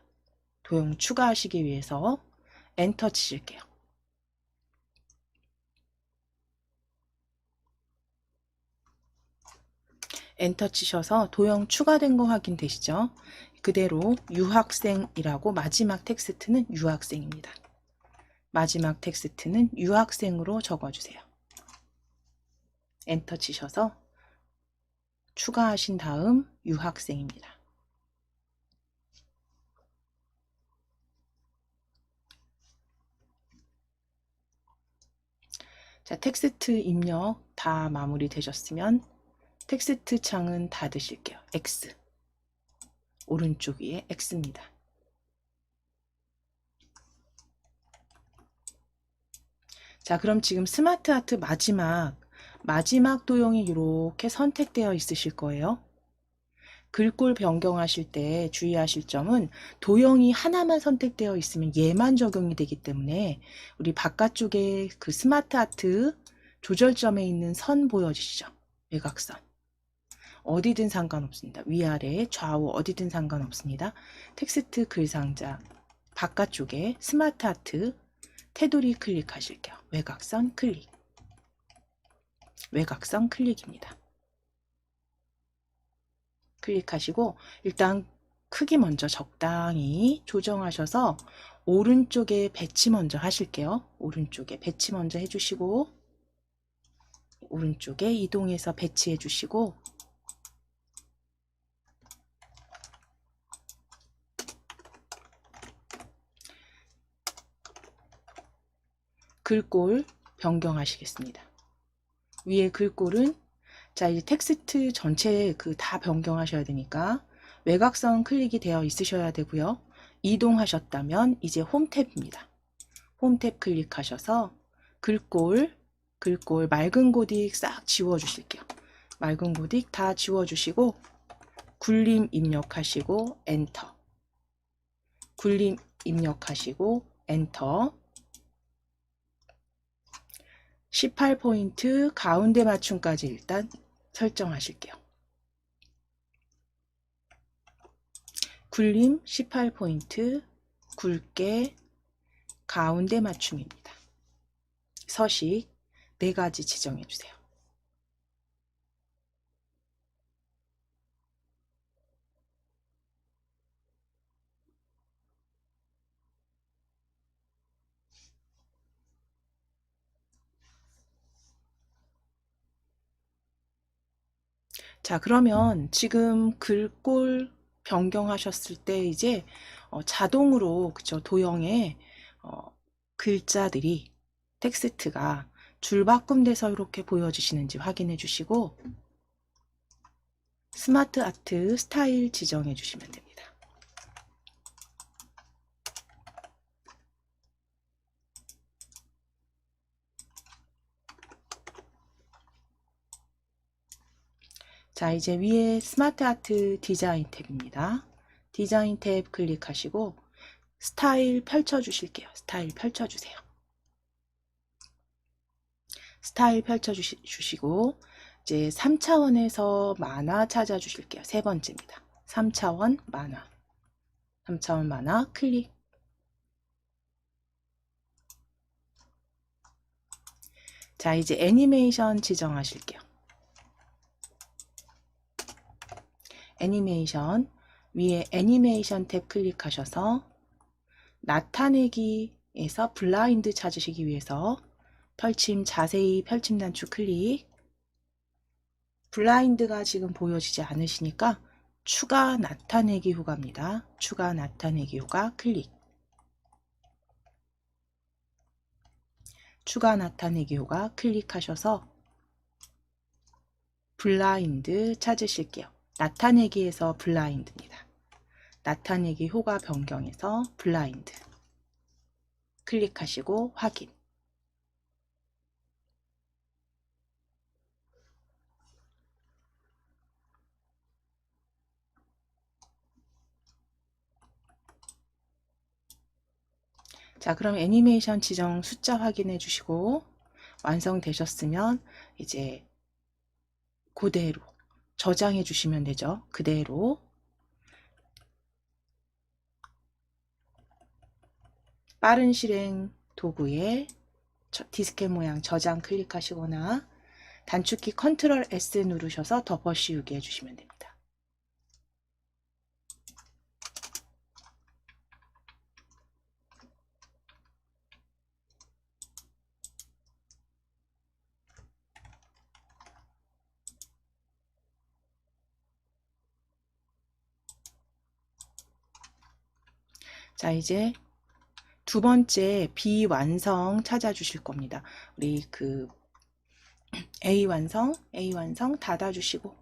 A: 도형 추가하시기 위해서 엔터 치실게요. 엔터 치셔서 도형 추가된 거 확인되시죠? 그대로 유학생이라고 마지막 텍스트는 유학생입니다. 마지막 텍스트는 유학생으로 적어주세요. 엔터 치셔서 추가하신 다음 유학생입니다. 자, 텍스트 입력 다 마무리 되셨으면 텍스트 창은 닫으실게요. X. 오른쪽 위에 X입니다. 자, 그럼 지금 스마트 아트 마지막 도형이 이렇게 선택되어 있으실 거예요. 글꼴 변경하실 때 주의하실 점은 도형이 하나만 선택되어 있으면 얘만 적용이 되기 때문에 우리 바깥쪽에 그 스마트 아트 조절점에 있는 선 보여지시죠? 외곽선. 어디든 상관없습니다. 위아래 좌우 어디든 상관없습니다. 텍스트 글상자 바깥쪽에 스마트 아트 테두리 클릭하실게요. 외곽선 클릭. 외곽선 클릭입니다. 클릭하시고 일단 크기 먼저 적당히 조정하셔서 오른쪽에 배치 먼저 하실게요. 오른쪽에 배치 먼저 해주시고, 오른쪽에 이동해서 배치해 주시고, 글꼴 변경하시겠습니다. 위에 글꼴은 자, 이제 텍스트 전체 다 변경하셔야 되니까 외곽선 클릭이 되어 있으셔야 되고요. 이동하셨다면 이제 홈 탭입니다. 홈 탭 클릭하셔서 글꼴 맑은 고딕 싹 지워 주실게요. 맑은 고딕 다 지워 주시고 굴림 입력하시고 엔터. 굴림 입력하시고 엔터. 18포인트 가운데 맞춤까지 일단 설정하실게요. 굴림 18포인트 굵게 가운데 맞춤입니다. 서식 4가지 지정해 주세요. 자, 그러면 지금 글꼴 변경하셨을 때 이제 자동으로 그쵸 도형에 글자들이 텍스트가 줄바꿈돼서 이렇게 보여지시는지 확인해 주시고 스마트 아트 스타일 지정해 주시면 됩니다. 자, 이제 위에 스마트 아트 디자인 탭입니다. 디자인 탭 클릭하시고 스타일 펼쳐 주실게요. 스타일 펼쳐 주세요. 스타일 펼쳐 주시고 이제 3차원에서 만화 찾아 주실게요. 세 번째입니다. 3차원 만화. 3차원 만화 클릭. 자, 이제 애니메이션 지정하실게요. 애니메이션 위에 애니메이션 탭 클릭하셔서 나타내기에서 블라인드 찾으시기 위해서 펼침 자세히 펼침 단축 클릭. 블라인드가 지금 보여지지 않으시니까 추가 나타내기 효과입니다. 추가 나타내기 효과 클릭. 추가 나타내기 효과 클릭하셔서 블라인드 찾으실게요. 나타내기에서 블라인드입니다. 나타내기 효과 변경에서 블라인드 클릭하시고 확인. 자, 그럼 애니메이션 지정 숫자 확인해 주시고 완성되셨으면 이제 그대로 저장해 주시면 되죠. 그대로 빠른 실행 도구에 디스켓 모양 저장 클릭하시거나 단축키 컨트롤 S 누르셔서 덮어 씌우기 해주시면 됩니다. 자, 이제 두 번째 비완성 찾아주실 겁니다. 우리 A 완성 닫아주시고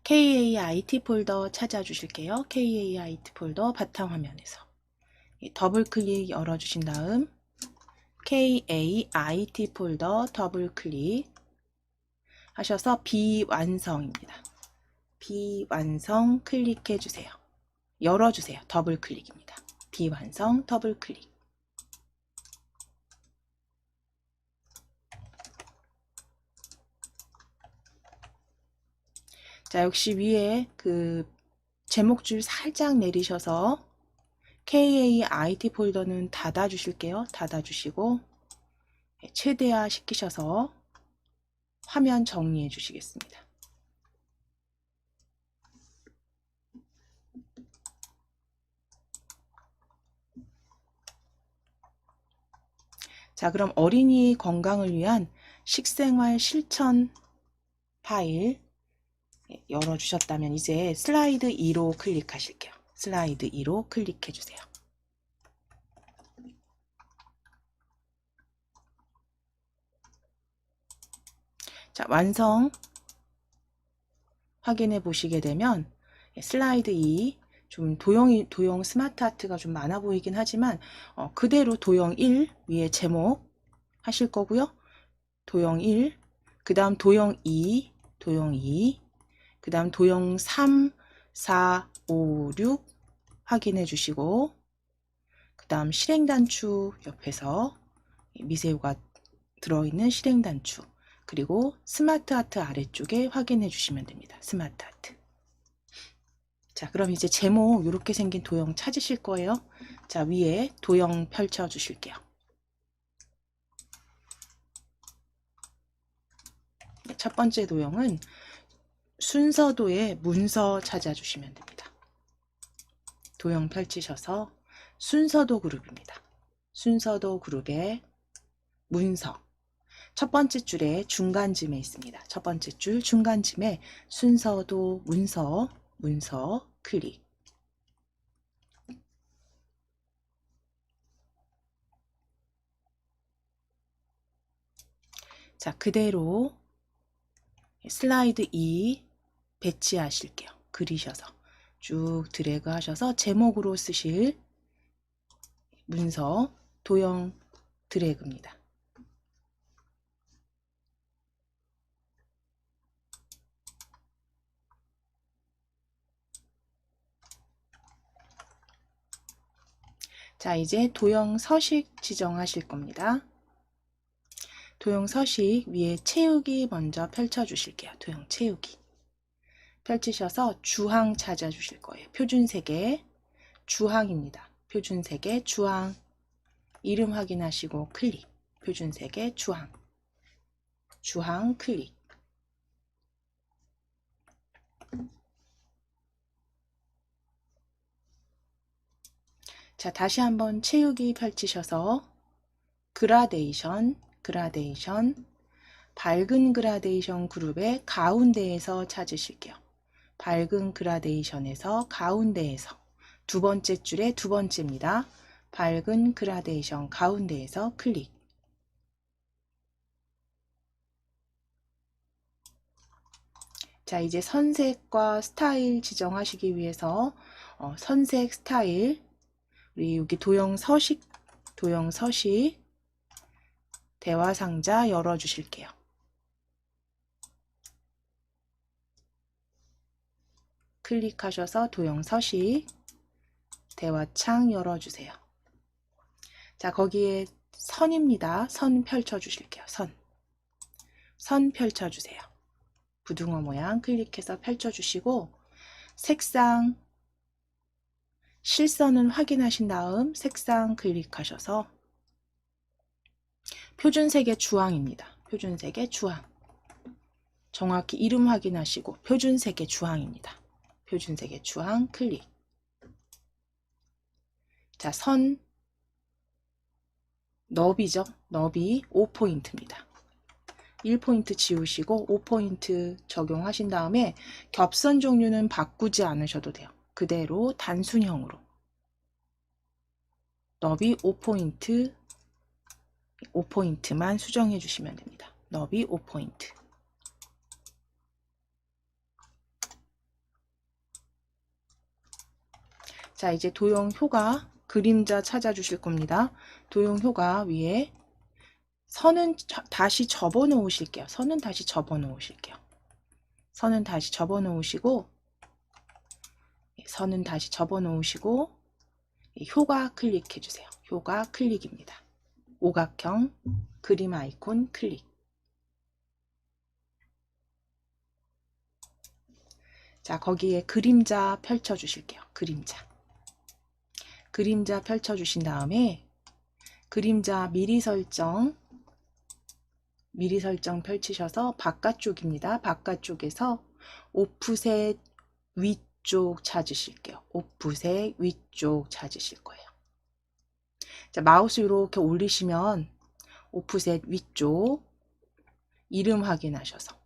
A: KAIT 폴더 찾아주실게요. KAIT 폴더 바탕화면에서 더블 클릭 열어주신 다음 KAIT 폴더 더블 클릭 하셔서 비완성입니다. 비완성 클릭해 주세요. 열어주세요. 더블 클릭입니다. 비완성 더블 클릭. 자, 역시 위에 제목줄 살짝 내리셔서 KAIT 폴더는 닫아 주실게요. 닫아 주시고 최대화 시키셔서 화면 정리해 주시겠습니다. 자, 그럼 어린이 건강을 위한 식생활 실천 파일 열어주셨다면 이제 슬라이드 2로 클릭하실게요. 슬라이드 2로 클릭해 주세요. 자, 완성 확인해 보시게 되면 슬라이드 2, 좀 도형 스마트 아트가 좀 많아 보이긴 하지만 그대로 도형 1 위에 제목 하실 거고요. 도형 1, 그 다음 도형 2, 그 다음 도형 3, 4, 5, 6 확인해 주시고, 그 다음 실행단추 옆에서 미세우가 들어있는 실행단추, 그리고 스마트 아트 아래쪽에 확인해 주시면 됩니다. 스마트 아트. 자, 그럼 이제 제목 이렇게 생긴 도형 찾으실 거예요. 자, 위에 도형 펼쳐 주실게요. 첫 번째 도형은 순서도의 문서 찾아주시면 됩니다. 도형 펼치셔서 순서도 그룹입니다. 순서도 그룹의 문서. 첫 번째 줄에 중간쯤에 있습니다. 첫 번째 줄 중간쯤에 순서도 문서 클릭. 자, 그대로 슬라이드 2 배치하실게요. 그리셔서 쭉 드래그 하셔서 제목으로 쓰실 문서 도형 드래그입니다. 자, 이제 도형 서식 지정하실 겁니다. 도형 서식 위에 채우기 먼저 펼쳐 주실게요. 도형 채우기. 펼치셔서 주항 찾아 주실 거예요. 표준색의 주항입니다. 표준색의 주항. 이름 확인하시고 클릭. 표준색의 주항. 주항 클릭. 자, 다시 한번 채우기 펼치셔서 그라데이션, 밝은 그라데이션 그룹의 가운데에서 찾으실게요. 밝은 그라데이션에서 가운데에서 두 번째 줄의 두 번째입니다. 밝은 그라데이션 가운데에서 클릭. 자, 이제 선색과 스타일 지정하시기 위해서 선색 스타일, 우리 여기 도형 서식 대화 상자 열어 주실게요. 클릭하셔서 도형 서식 대화창 열어 주세요. 자, 거기에 선입니다. 선 펼쳐 주실게요. 선 펼쳐 주세요. 부등호 모양 클릭해서 펼쳐 주시고 색상 실선은 확인하신 다음 색상 클릭하셔서 표준색의 주황입니다. 표준색의 주황. 정확히 이름 확인하시고 표준색의 주황입니다. 표준색의 주황 클릭. 자, 선 너비죠. 너비 5포인트입니다. 1포인트 지우시고 5포인트 적용하신 다음에 겹선 종류는 바꾸지 않으셔도 돼요. 그대로 단순형으로. 너비 5포인트만 수정해 주시면 됩니다. 너비 5포인트. 자, 이제 도형 효과 그림자 찾아주실 겁니다. 도형 효과 위에 선은 다시 접어 놓으실게요. 선은 다시 접어 놓으시고 효과 클릭해 주세요. 효과 클릭입니다. 오각형 그림 아이콘 클릭. 자, 거기에 그림자 펼쳐 주실게요. 그림자 펼쳐 주신 다음에 그림자 미리 설정 펼치셔서 바깥쪽입니다. 바깥쪽에서 오프셋 위쪽 찾으실게요. 오프셋 위쪽 찾으실 거예요. 자, 마우스 이렇게 올리시면 오프셋 위쪽 이름 확인하셔서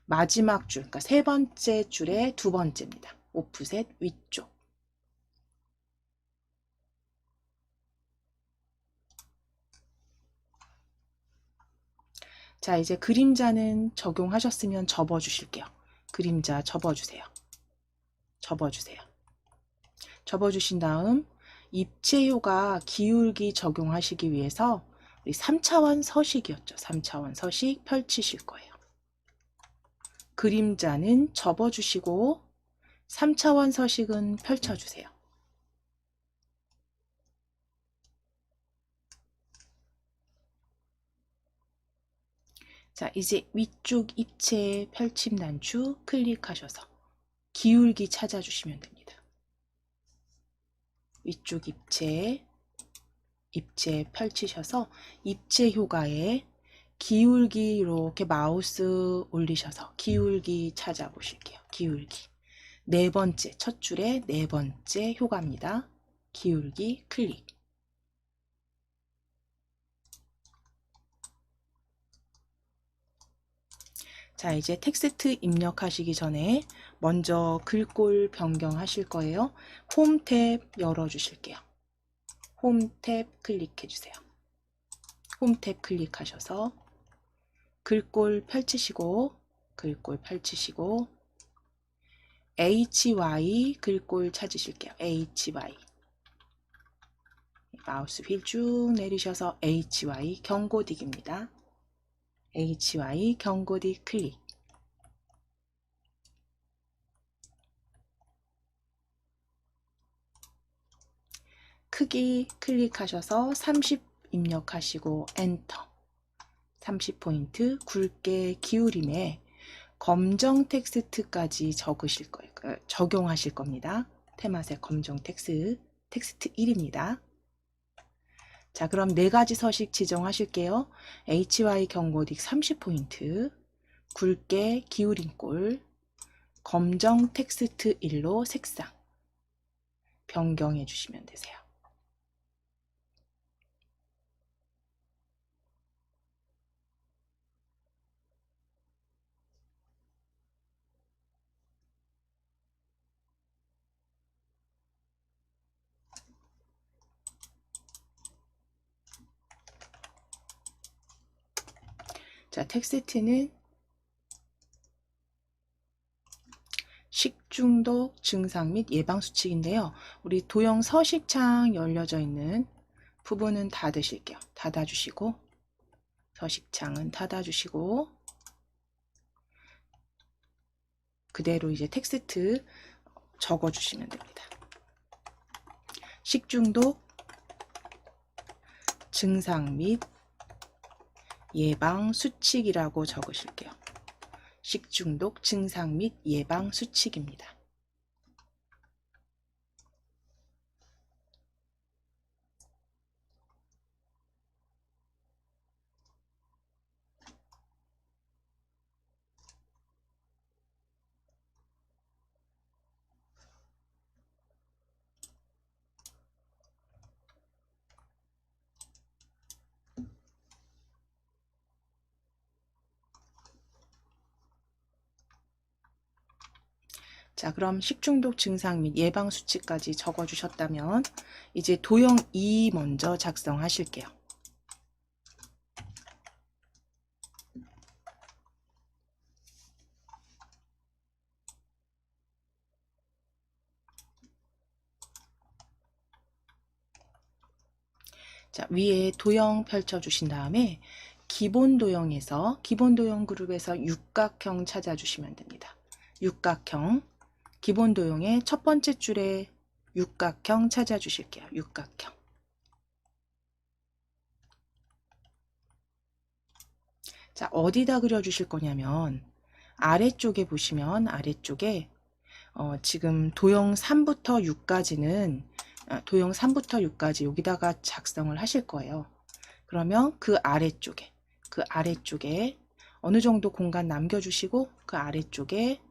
A: 마지막 줄, 그러니까 세 번째 줄의 두 번째입니다. 오프셋 위쪽. 자, 이제 그림자는 적용하셨으면 접어주실게요. 그림자 접어주세요. 접어주세요. 접어주신 다음 입체효과 기울기 적용하시기 위해서 우리 3차원 서식이었죠. 3차원 서식 펼치실 거예요. 그림자는 접어주시고 3차원 서식은 펼쳐주세요. 자, 이제 위쪽 입체 펼침 단추 클릭하셔서 기울기 찾아주시면 됩니다. 위쪽 입체 펼치셔서 입체 효과에 기울기 이렇게 마우스 올리셔서 기울기 찾아보실게요. 기울기. 네 번째, 첫 줄에 네 번째 효과입니다. 기울기 클릭. 자, 이제 텍스트 입력하시기 전에 먼저 글꼴 변경하실 거예요. 홈 탭 열어주실게요. 홈 탭 클릭해주세요. 홈 탭 클릭하셔서 글꼴 펼치시고 HY 글꼴 찾으실게요. HY 마우스 휠 쭉 내리셔서 HY 경고딕입니다. HY 경고딕 클릭. 크기 클릭하셔서 30 입력하시고 엔터. 30포인트 굵게 기울임에 검정 텍스트까지 적으실 거예요. 적용하실 겁니다. 테마색 검정 텍스트 1입니다. 자, 그럼 네 가지 서식 지정하실게요. HY 경고딕 30포인트, 굵게 기울인 꼴, 검정 텍스트 1로 색상 변경해 주시면 되세요. 자, 텍스트는 식중독 증상 및 예방 수칙인데요. 우리 도형 서식창 열려져 있는 부분은 닫으실게요. 닫아주시고 서식창은 닫아주시고 그대로 이제 텍스트 적어주시면 됩니다. 식중독 증상 및 예방 수칙이라고 적으실게요. 식중독 증상 및 예방 수칙입니다. 자, 그럼 식중독 증상 및 예방 수칙까지 적어주셨다면 이제 도형 2 먼저 작성하실게요. 자, 위에 도형 펼쳐주신 다음에 기본 도형에서 기본 도형 그룹에서 육각형 찾아주시면 됩니다. 육각형 기본 도형의 첫 번째 줄에 육각형 찾아주실게요. 육각형. 자, 어디다 그려주실 거냐면 아래쪽에 보시면 아래쪽에 지금 도형 3부터 6까지는 도형 3부터 6까지 여기다가 작성을 하실 거예요. 그러면 그 아래쪽에 어느 정도 공간 남겨주시고 그 아래쪽에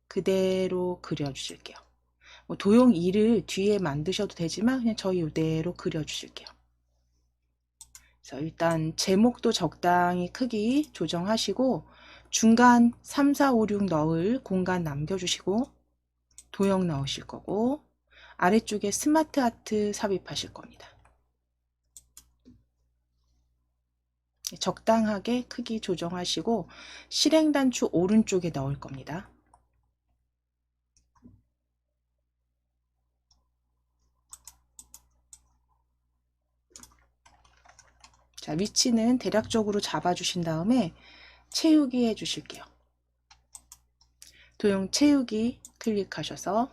A: 그대로 그려주실게요. 뭐 도형 2를 뒤에 만드셔도 되지만 그냥 저희 이대로 그려주실게요. 그래서 일단 제목도 적당히 크기 조정하시고 중간 3, 4, 5, 6 넣을 공간 남겨주시고 도형 넣으실 거고 아래쪽에 스마트 아트 삽입하실 겁니다. 적당하게 크기 조정하시고 실행 단추 오른쪽에 넣을 겁니다. 자, 위치는 대략적으로 잡아주신 다음에 채우기 해주실게요. 도형 채우기 클릭하셔서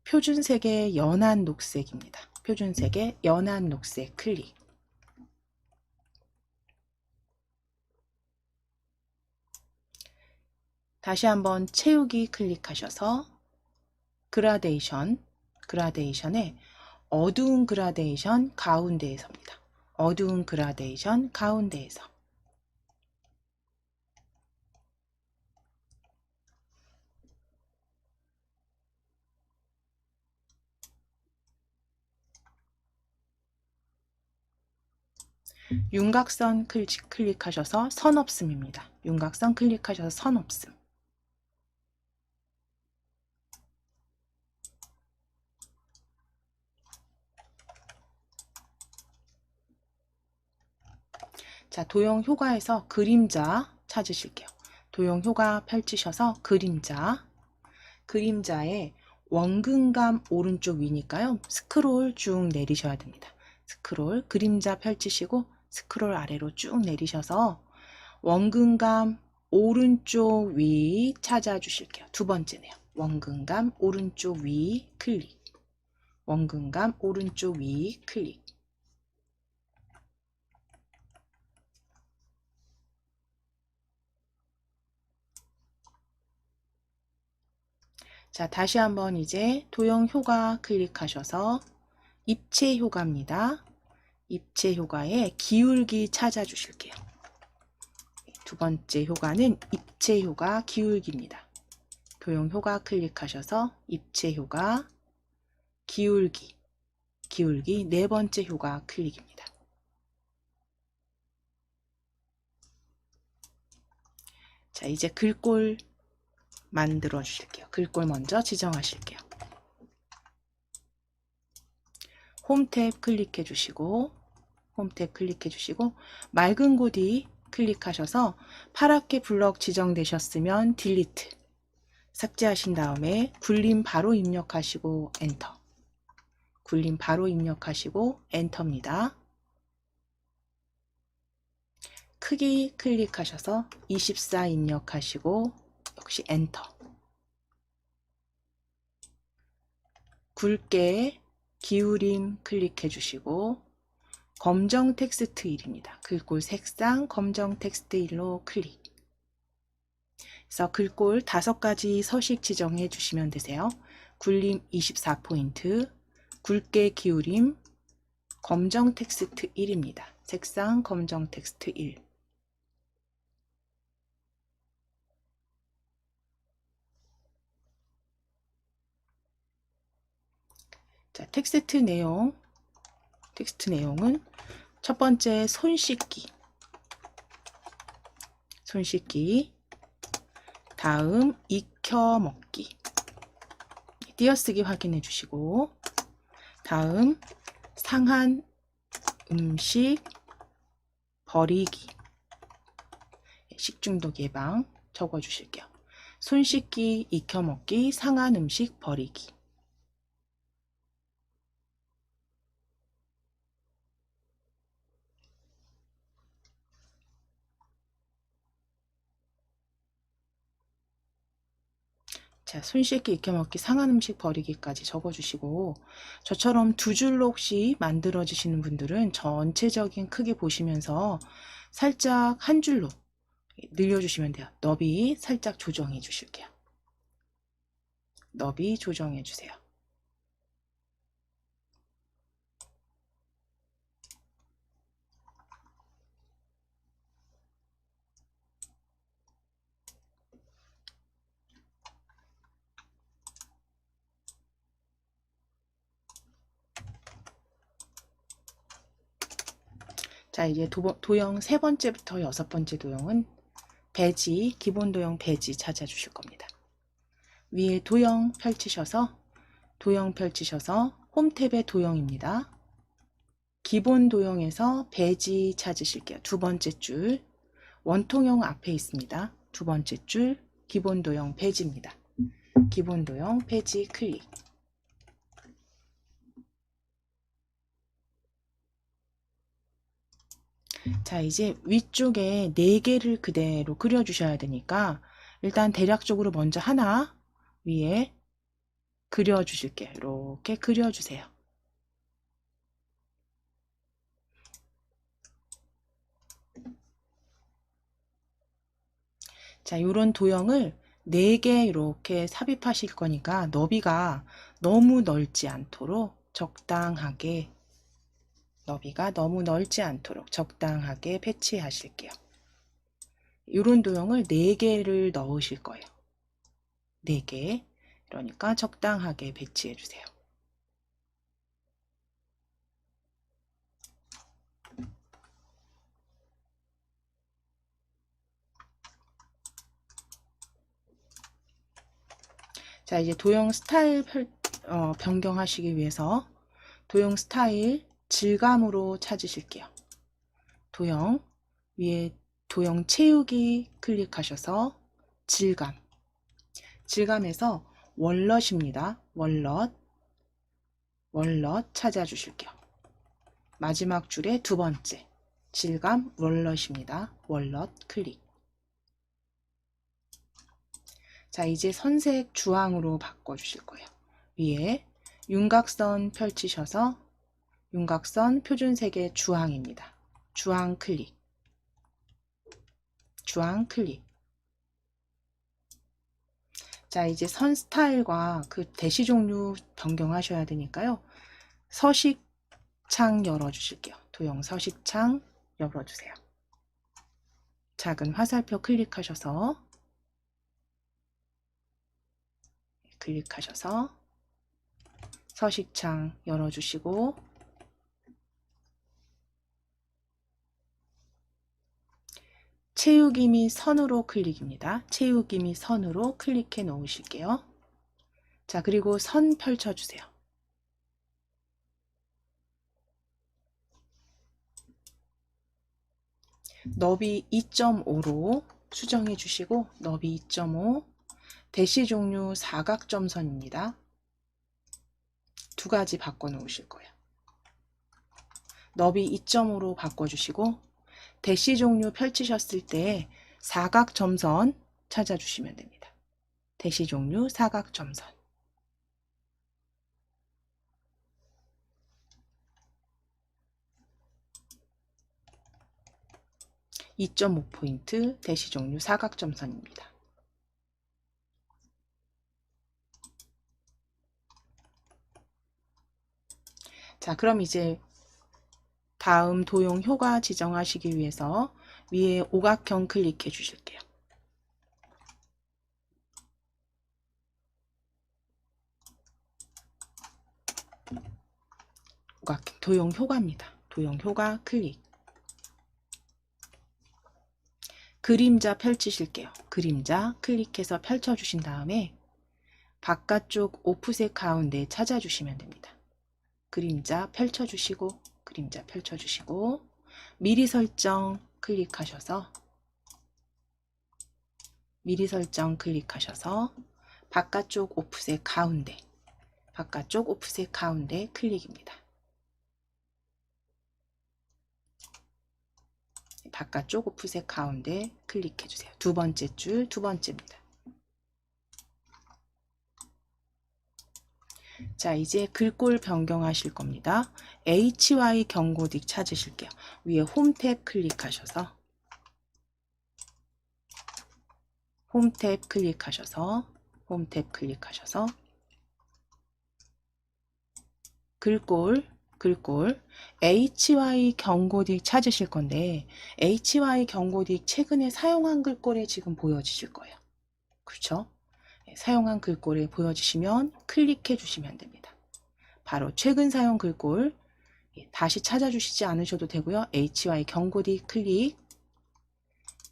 A: 표준색의 연한 녹색입니다. 표준색의 연한 녹색 클릭. 다시 한번 채우기 클릭하셔서 그라데이션에 어두운 그라데이션 가운데에서입니다. 어두운 그라데이션 가운데에서. 윤곽선 클릭하셔서 선 없음입니다. 윤곽선 클릭하셔서 선 없음. 자, 도형 효과에서 그림자 찾으실게요. 도형 효과 펼치셔서 그림자에 원근감 오른쪽 위니까요. 스크롤 쭉 내리셔야 됩니다. 스크롤, 그림자 펼치시고 스크롤 아래로 쭉 내리셔서 원근감 오른쪽 위 찾아주실게요. 두 번째네요. 원근감 오른쪽 위 클릭. 원근감 오른쪽 위 클릭. 자, 다시 한번 이제 도형 효과 클릭하셔서 입체 효과입니다. 입체 효과에 기울기 찾아주실게요. 두 번째 효과는 입체 효과 기울기입니다. 도형 효과 클릭하셔서 입체 효과 기울기 네 번째 효과 클릭입니다. 자, 이제 글꼴 만들어 주실게요. 글꼴 먼저 지정하실게요. 홈 탭 클릭해 주시고 맑은 고디 클릭하셔서 파랗게 블럭 지정되셨으면 딜리트 삭제하신 다음에 굴림 바로 입력하시고 엔터. 굴림 바로 입력하시고 엔터입니다. 크기 클릭하셔서 24 입력하시고 역시 엔터. 굵게 기울임 클릭해 주시고 검정 텍스트 1입니다. 글꼴 색상 검정 텍스트 1로 클릭. 그래서 글꼴 5가지 서식 지정해 주시면 되세요. 굴림 24포인트, 굵게 기울임, 검정 텍스트 1입니다. 색상 검정 텍스트 1. 자, 텍스트 내용은 첫 번째 손 씻기, 다음 익혀 먹기, 띄어쓰기 확인해 주시고, 다음 상한 음식 버리기, 식중독 예방 적어 주실게요. 손 씻기, 익혀 먹기, 상한 음식 버리기. 자, 손 씻기, 익혀 먹기, 상한 음식 버리기까지 적어주시고 저처럼 두 줄로 혹시 만들어지시는 분들은 전체적인 크기 보시면서 살짝 한 줄로 늘려주시면 돼요. 너비 살짝 조정해 주실게요. 너비 조정해 주세요. 자, 이제 도형 세 번째부터 여섯 번째 도형은 배지, 기본 도형 배지 찾아주실 겁니다. 위에 도형 펼치셔서 홈 탭의 도형입니다. 기본 도형에서 배지 찾으실게요. 두 번째 줄, 원통형 앞에 있습니다. 두 번째 줄, 기본 도형 배지입니다. 기본 도형 배지 클릭. 자, 이제 위쪽에 4개를 그대로 그려주셔야 되니까 일단 대략적으로 먼저 하나 위에 그려주실게요. 이렇게 그려주세요. 자, 이런 도형을 4개 이렇게 삽입하실 거니까 너비가 너무 넓지 않도록 적당하게, 너비가 너무 넓지 않도록 적당하게 배치하실게요. 이런 도형을 4개를 넣으실 거예요. 4개. 그러니까 적당하게 배치해 주세요. 자, 이제 도형 스타일 변경하시기 위해서 도형 스타일 질감으로 찾으실게요. 도형 위에 도형 채우기 클릭하셔서 질감. 질감에서 월넛입니다. 월넛 찾아주실게요. 마지막 줄의 두 번째 질감 월넛입니다. 월넛 클릭. 자, 이제 선색 주황으로 바꿔주실 거예요. 위에 윤곽선 펼치셔서 윤곽선 표준색의 주황입니다. 주황 클릭. 주황 클릭. 자, 이제 선 스타일과 그 대시 종류 변경하셔야 되니까요. 서식창 열어주실게요. 도형 서식창 열어주세요. 작은 화살표 클릭하셔서 서식창 열어주시고 채우기 및 선으로 클릭입니다. 채우기 및 선으로 클릭해 놓으실게요. 자, 그리고 선 펼쳐주세요. 너비 2.5로 수정해 주시고 너비 2.5 대시 종류 사각점선입니다. 두 가지 바꿔 놓으실 거예요. 너비 2.5로 바꿔주시고 대시 종류 펼치셨을 때 사각점선 찾아주시면 됩니다. 대시 종류 사각점선. 2.5포인트 대시 종류 사각점선입니다. 자, 그럼 이제 다음 도형 효과 지정하시기 위해서 위에 오각형 클릭해 주실게요. 오각형 도형 효과입니다. 도형 효과 클릭. 그림자 펼치실게요. 그림자 클릭해서 펼쳐주신 다음에 바깥쪽 오프셋 가운데 찾아주시면 됩니다. 그림자 펼쳐주시고 미리 설정 클릭하셔서 바깥쪽 오프셋 가운데 클릭입니다. 바깥쪽 오프셋 가운데 클릭해 주세요. 두 번째 줄 두 번째입니다. 자, 이제 글꼴 변경하실 겁니다. HY 경고딕 찾으실게요. 위에 홈 탭 클릭하셔서 글꼴 HY 경고딕 찾으실 건데 HY 경고딕 최근에 사용한 글꼴이 지금 보여지실 거예요. 그렇죠? 사용한 글꼴에 보여지시면 클릭해 주시면 됩니다. 바로 최근 사용 글꼴 다시 찾아주시지 않으셔도 되고요. HY 경고디 클릭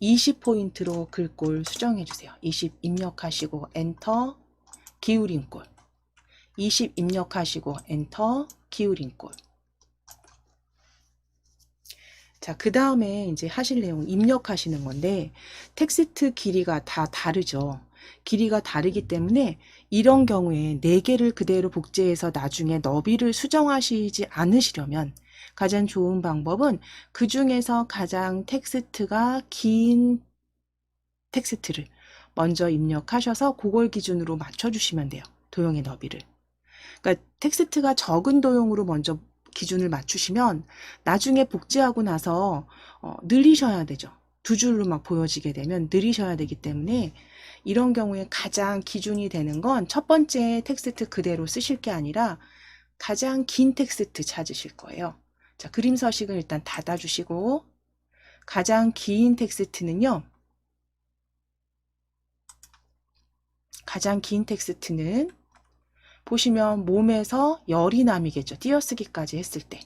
A: 20포인트로 글꼴 수정해 주세요. 20 입력하시고 엔터 기울인 꼴 20 입력하시고 엔터 기울인 꼴. 자, 그 다음에 이제 하실 내용 입력하시는 건데 텍스트 길이가 다 다르죠. 길이가 다르기 때문에 이런 경우에 4개를 그대로 복제해서 나중에 너비를 수정하시지 않으시려면 가장 좋은 방법은 그 중에서 가장 텍스트가 긴 텍스트를 먼저 입력하셔서 그걸 기준으로 맞춰주시면 돼요. 도형의 너비를. 그러니까 텍스트가 적은 도형으로 먼저 기준을 맞추시면 나중에 복제하고 나서 늘리셔야 되죠. 2줄로 막 보여지게 되면 늘리셔야 되기 때문에 이런 경우에 가장 기준이 되는 건 첫 번째 텍스트 그대로 쓰실 게 아니라 가장 긴 텍스트 찾으실 거예요. 자, 그림 서식을 일단 닫아주시고 가장 긴 텍스트는요. 가장 긴 텍스트는 보시면 몸에서 열이 남이겠죠. 띄어쓰기까지 했을 때.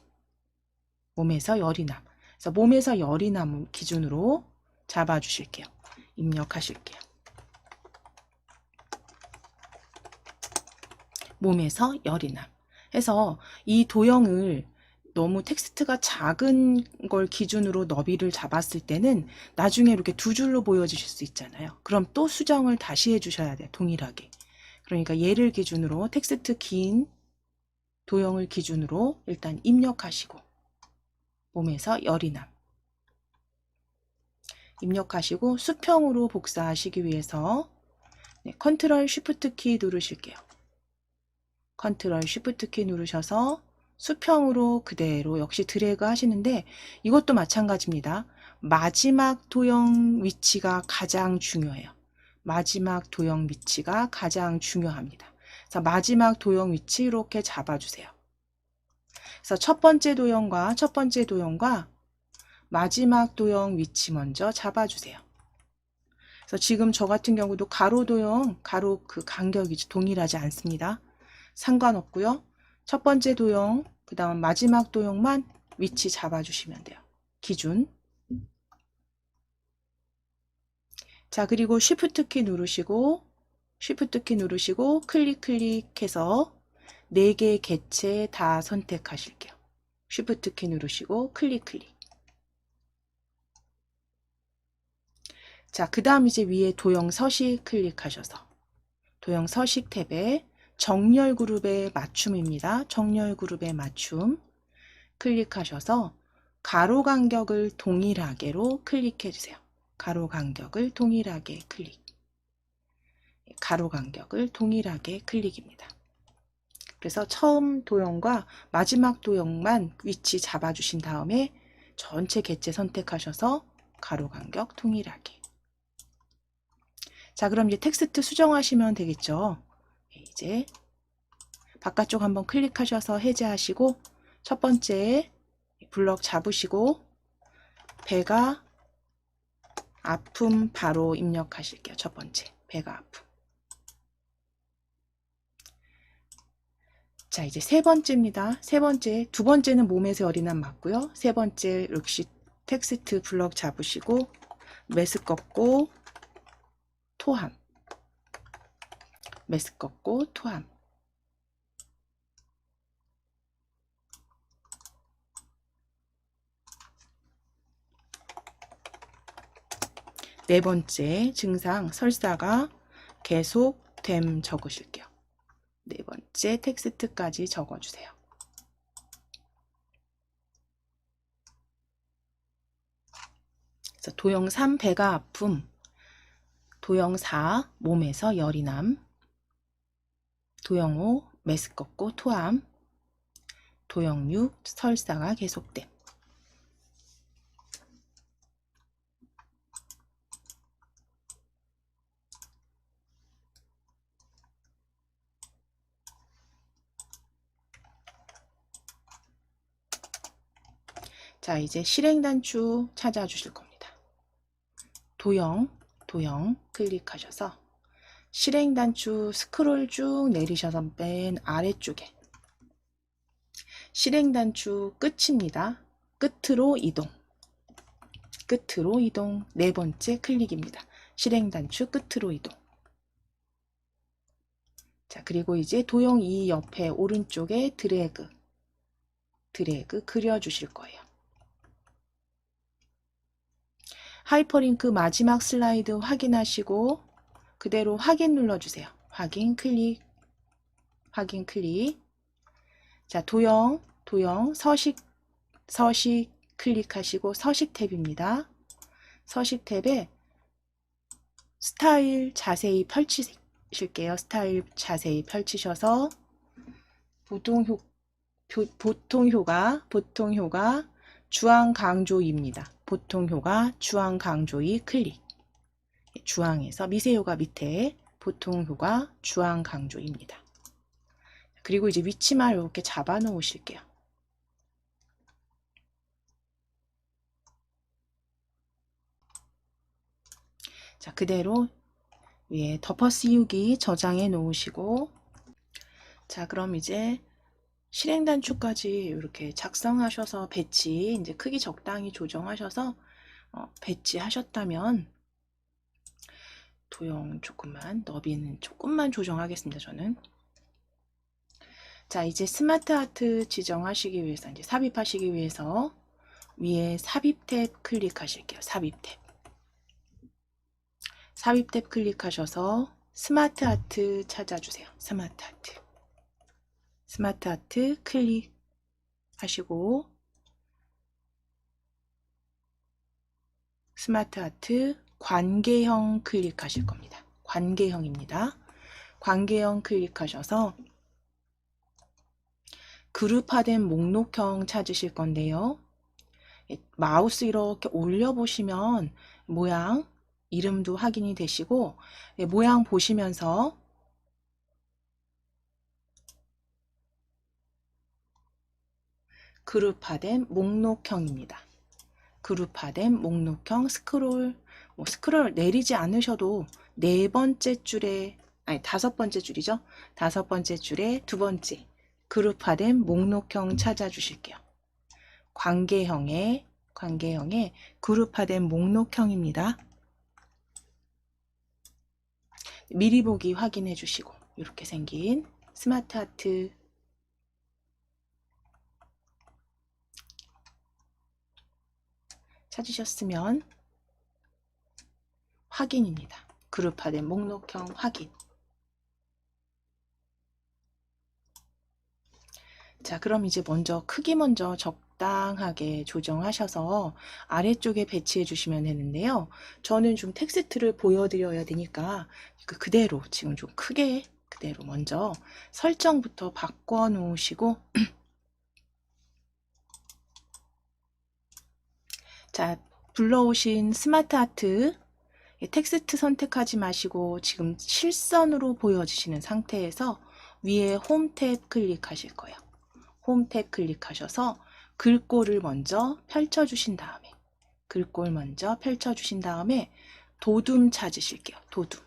A: 몸에서 열이 남. 그래서 몸에서 열이 남 기준으로 잡아주실게요. 입력하실게요. 몸에서 열이 남. 해서 이 도형을 너무 텍스트가 작은 걸 기준으로 너비를 잡았을 때는 나중에 이렇게 2줄로 보여주실 수 있잖아요. 그럼 또 수정을 다시 해주셔야 돼요. 동일하게. 그러니까 얘를 기준으로 텍스트 긴 도형을 기준으로 일단 입력하시고 몸에서 열이 남 입력하시고 수평으로 복사하시기 위해서 컨트롤 쉬프트 키 누르실게요. 컨트롤 쉬프트 키 누르셔서 수평으로 그대로 역시 드래그 하시는데 이것도 마찬가지입니다. 마지막 도형 위치가 가장 중요해요. 마지막 도형 위치가 가장 중요합니다. 그래서 마지막 도형 위치 이렇게 잡아주세요. 그래서 첫 번째 도형과 마지막 도형 위치 먼저 잡아주세요. 그래서 지금 저 같은 경우도 가로 도형, 가로 그 간격이 동일하지 않습니다. 상관없고요. 첫 번째 도형, 그 다음 마지막 도형만 위치 잡아주시면 돼요. 기준. 자, 그리고 쉬프트 키 누르시고 클릭해서 4개의 객체 다 선택하실게요. 쉬프트 키 누르시고 클릭. 자, 그 다음 이제 위에 도형 서식 클릭하셔서 도형 서식 탭에 정렬 그룹의 맞춤입니다. 정렬 그룹의 맞춤 클릭하셔서 가로 간격을 동일하게로 클릭해 주세요. 가로 간격을 동일하게 클릭. 가로 간격을 동일하게 클릭입니다. 그래서 처음 도형과 마지막 도형만 위치 잡아주신 다음에 전체 객체 선택하셔서 가로 간격 동일하게. 자, 그럼 이제 텍스트 수정하시면 되겠죠. 이제 바깥쪽 한번 클릭하셔서 해제하시고 첫 번째 블럭 잡으시고 배가 아픔 바로 입력하실게요. 첫 번째 배가 아픔. 자, 이제 세 번째입니다. 두 번째는 몸에서 열이 남 맞고요. 세 번째 역시 텍스트 블럭 잡으시고 메스껍고 토함. 메스껍고 토함. 네 번째 증상 설사가 계속됨 적으실게요. 네 번째 텍스트까지 적어주세요. 그래서 도형 3 배가 아픔, 도형 4 몸에서 열이 남, 도형 5 메스껍고 토함, 도형 6 설사가 계속됨. 자, 이제 실행 단추 찾아주실 겁니다. 도형 클릭하셔서 실행 단추 스크롤 쭉 내리셔서 맨 아래쪽에 실행 단추 끝입니다. 끝으로 이동. 끝으로 이동. 네 번째 클릭입니다. 실행 단추 끝으로 이동. 자, 그리고 이제 도형 이 옆에 오른쪽에 드래그 그려주실 거예요. 하이퍼링크 마지막 슬라이드 확인하시고 그대로 확인 눌러주세요. 확인 클릭. 자, 도형 서식 클릭하시고 서식 탭입니다. 서식 탭에 스타일 자세히 펼치실게요. 스타일 자세히 펼치셔서 보통효과 주황 강조입니다. 보통효과 주황 강조이 클릭. 주황에서 미세효과 밑에 보통효과 주황 강조입니다. 그리고 이제 위치만 이렇게 잡아 놓으실게요. 자, 그대로 위에 덮어 씌우기 저장해 놓으시고, 자, 그럼 이제 실행 단추까지 이렇게 작성하셔서 배치 이제 크기 적당히 조정하셔서 배치하셨다면 도형 조금만 너비는 조금만 조정하겠습니다. 저는. 자, 이제 스마트 아트 지정하시기 위해서 이제 삽입하시기 위해서 위에 삽입 탭 클릭하실게요. 삽입 탭 클릭하셔서 스마트 아트 찾아주세요. 스마트 아트 클릭하시고 스마트 아트 관계형 클릭하실 겁니다. 관계형입니다. 관계형 클릭하셔서 그룹화된 목록형 찾으실 건데요. 마우스 이렇게 올려보시면 모양, 이름도 확인이 되시고 모양 보시면서 그룹화된 목록형입니다. 그룹화된 목록형 스크롤 내리지 않으셔도 네 번째 줄에 다섯 번째 줄이죠. 다섯 번째 줄에 두 번째 그룹화된 목록형 찾아주실게요. 관계형의 그룹화된 목록형입니다. 미리 보기 확인해 주시고 이렇게 생긴 스마트 아트 찾으셨으면 확인입니다. 그룹화된 목록형 확인. 자, 그럼 이제 크기 먼저 적당하게 조정하셔서 아래쪽에 배치해 주시면 되는데요. 저는 좀 텍스트를 보여드려야 되니까 그대로 지금 좀 크게 그대로 먼저 설정부터 바꿔 놓으시고 자, 불러오신 스마트 아트 텍스트 선택하지 마시고 지금 실선으로 보여지시는 상태에서 위에 홈 탭 클릭하실 거예요. 홈 탭 클릭하셔서 글꼴을 먼저 펼쳐주신 다음에 도둠 찾으실게요. 도둠.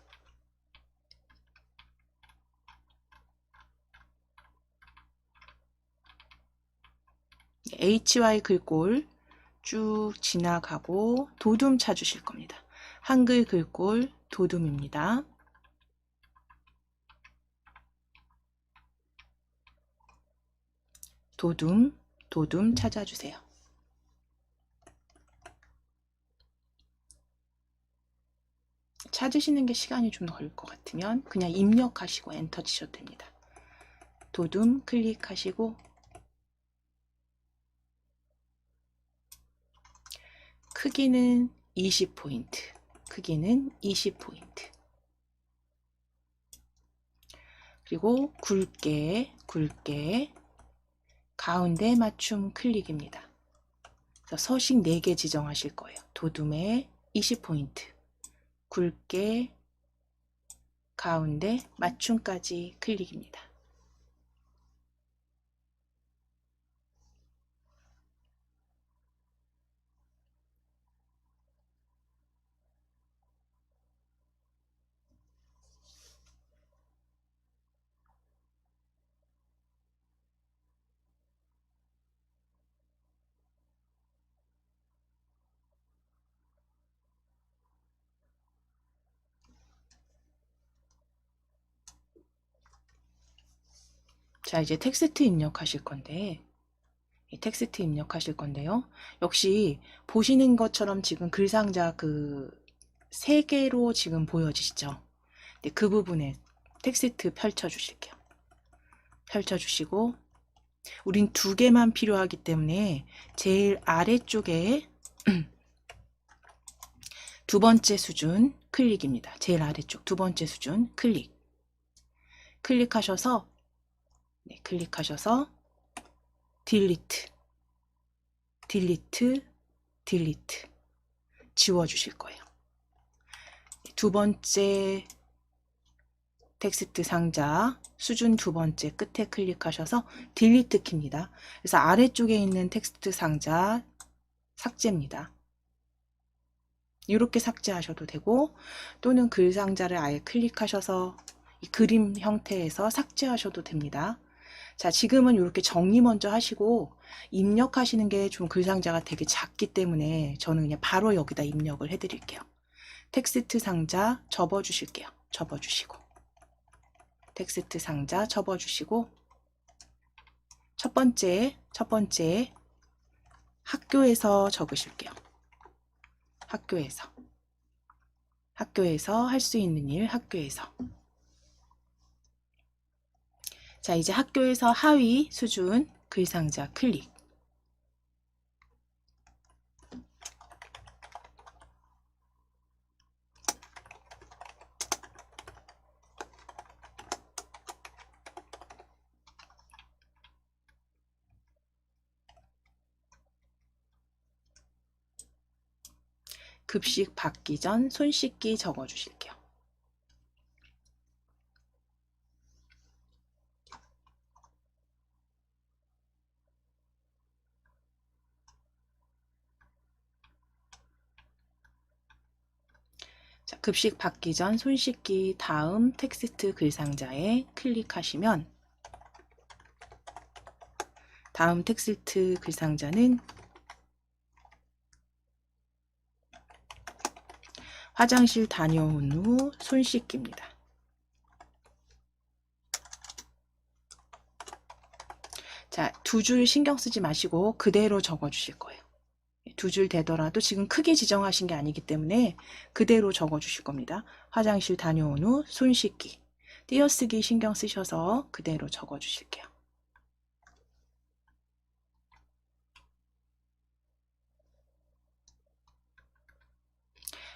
A: HY 글꼴 쭉 지나가고 도둠 찾으실 겁니다. 한글 글꼴 도둠입니다. 도둠 찾아주세요. 찾으시는 게 시간이 좀 걸릴 것 같으면 그냥 입력하시고 엔터 치셔도 됩니다. 도둠 클릭하시고 크기는 20포인트. 그리고 굵게 가운데 맞춤 클릭입니다. 그래서 서식 4개 지정하실 거예요. 도둠에 20포인트. 굵게 가운데 맞춤까지 클릭입니다. 자, 이제 텍스트 입력하실 건데, 이 텍스트 입력하실 건데요. 역시 보시는 것처럼 지금 글상자 그 3개로 지금 보여지시죠? 네, 그 부분에 텍스트 펼쳐 주실게요. 펼쳐 주시고, 우린 2개만 필요하기 때문에 제일 아래쪽에 2번째 수준 클릭입니다. 제일 아래쪽 2번째 수준 클릭. 클릭하셔서, 네, 클릭하셔서 딜리트, 딜리트, 딜리트 지워 주실 거예요. 2번째 텍스트 상자 수준 2번째 끝에 클릭하셔서 딜리트 키입니다. 그래서 아래쪽에 있는 텍스트 상자 삭제입니다. 이렇게 삭제하셔도 되고, 또는 글 상자를 아예 클릭하셔서 이 그림 형태에서 삭제하셔도 됩니다. 자, 지금은 이렇게 정리 먼저 하시고, 입력하시는 게 좀 글 상자가 되게 작기 때문에 저는 그냥 바로 여기다 입력을 해드릴게요. 텍스트 상자 접어주실게요. 접어주시고, 텍스트 상자 접어주시고, 첫 번째 학교에서 적으실게요. 학교에서 할 수 있는 일, 학교에서. 자, 이제 학교에서 하위 수준 글상자 클릭. 급식 받기 전 손 씻기 적어주실게요. 자, 급식 받기 전 손 씻기 다음 텍스트 글상자에 클릭하시면 다음 텍스트 글상자는 화장실 다녀온 후 손 씻기입니다. 자, 2줄 신경 쓰지 마시고 그대로 적어 주실 거예요. 2줄 되더라도 지금 크게 지정하신 게 아니기 때문에 그대로 적어 주실 겁니다. 화장실 다녀온 후 손 씻기. 띄어쓰기 신경 쓰셔서 그대로 적어 주실게요.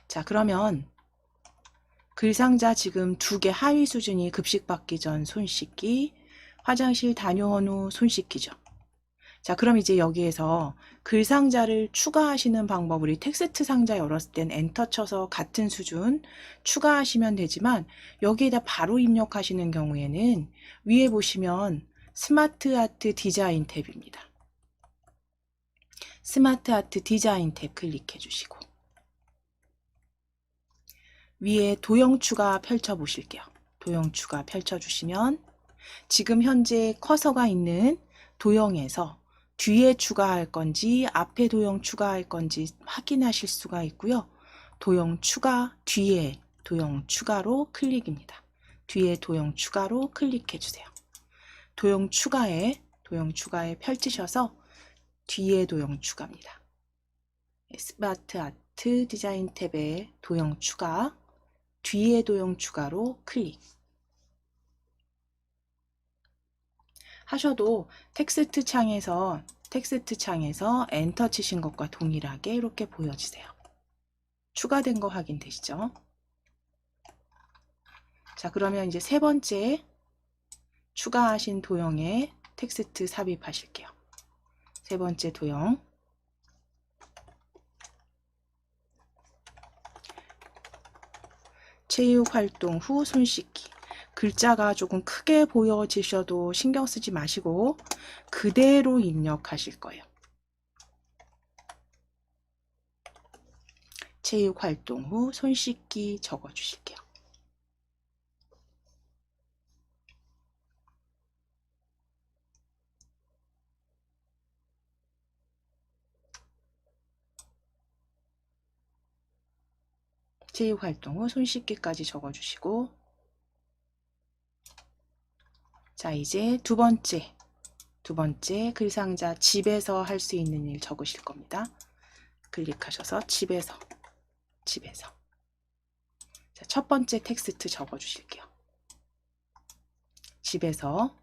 A: 자, 그러면 글상자 지금 2개 하위 수준이 급식 받기 전 손 씻기, 화장실 다녀온 후 손 씻기죠. 자, 그럼 이제 여기에서 글상자를 추가하시는 방법, 우리 텍스트 상자 열었을 땐 엔터 쳐서 같은 수준 추가하시면 되지만, 여기에다 바로 입력하시는 경우에는 위에 보시면 스마트 아트 디자인 탭입니다. 스마트 아트 디자인 탭 클릭해 주시고, 위에 도형 추가 펼쳐 보실게요. 도형 추가 펼쳐 주시면 지금 현재 커서가 있는 도형에서 뒤에 추가할 건지 앞에 도형 추가할 건지 확인하실 수가 있고요. 도형 추가 뒤에 도형 추가로 클릭입니다. 뒤에 도형 추가로 클릭해 주세요. 도형 추가에 펼치셔서 뒤에 도형 추가입니다. 스마트 아트 디자인 탭에 도형 추가, 뒤에 도형 추가로 클릭 하셔도 텍스트 창에서 엔터 치신 것과 동일하게 이렇게 보여지세요. 추가된 거 확인되시죠? 자, 그러면 이제 3번째 추가하신 도형에 텍스트 삽입하실게요. 3번째 도형. 체육 활동 후 손 씻기. 글자가 조금 크게 보여지셔도 신경 쓰지 마시고 그대로 입력하실 거예요. 체육 활동 후 손 씻기 적어 주실게요. 체육 활동 후 손 씻기까지 적어 주시고, 자, 이제 두 번째 글상자 집에서 할 수 있는 일 적으실 겁니다. 클릭하셔서 집에서. 자, 첫 번째 텍스트 적어 주실게요. 집에서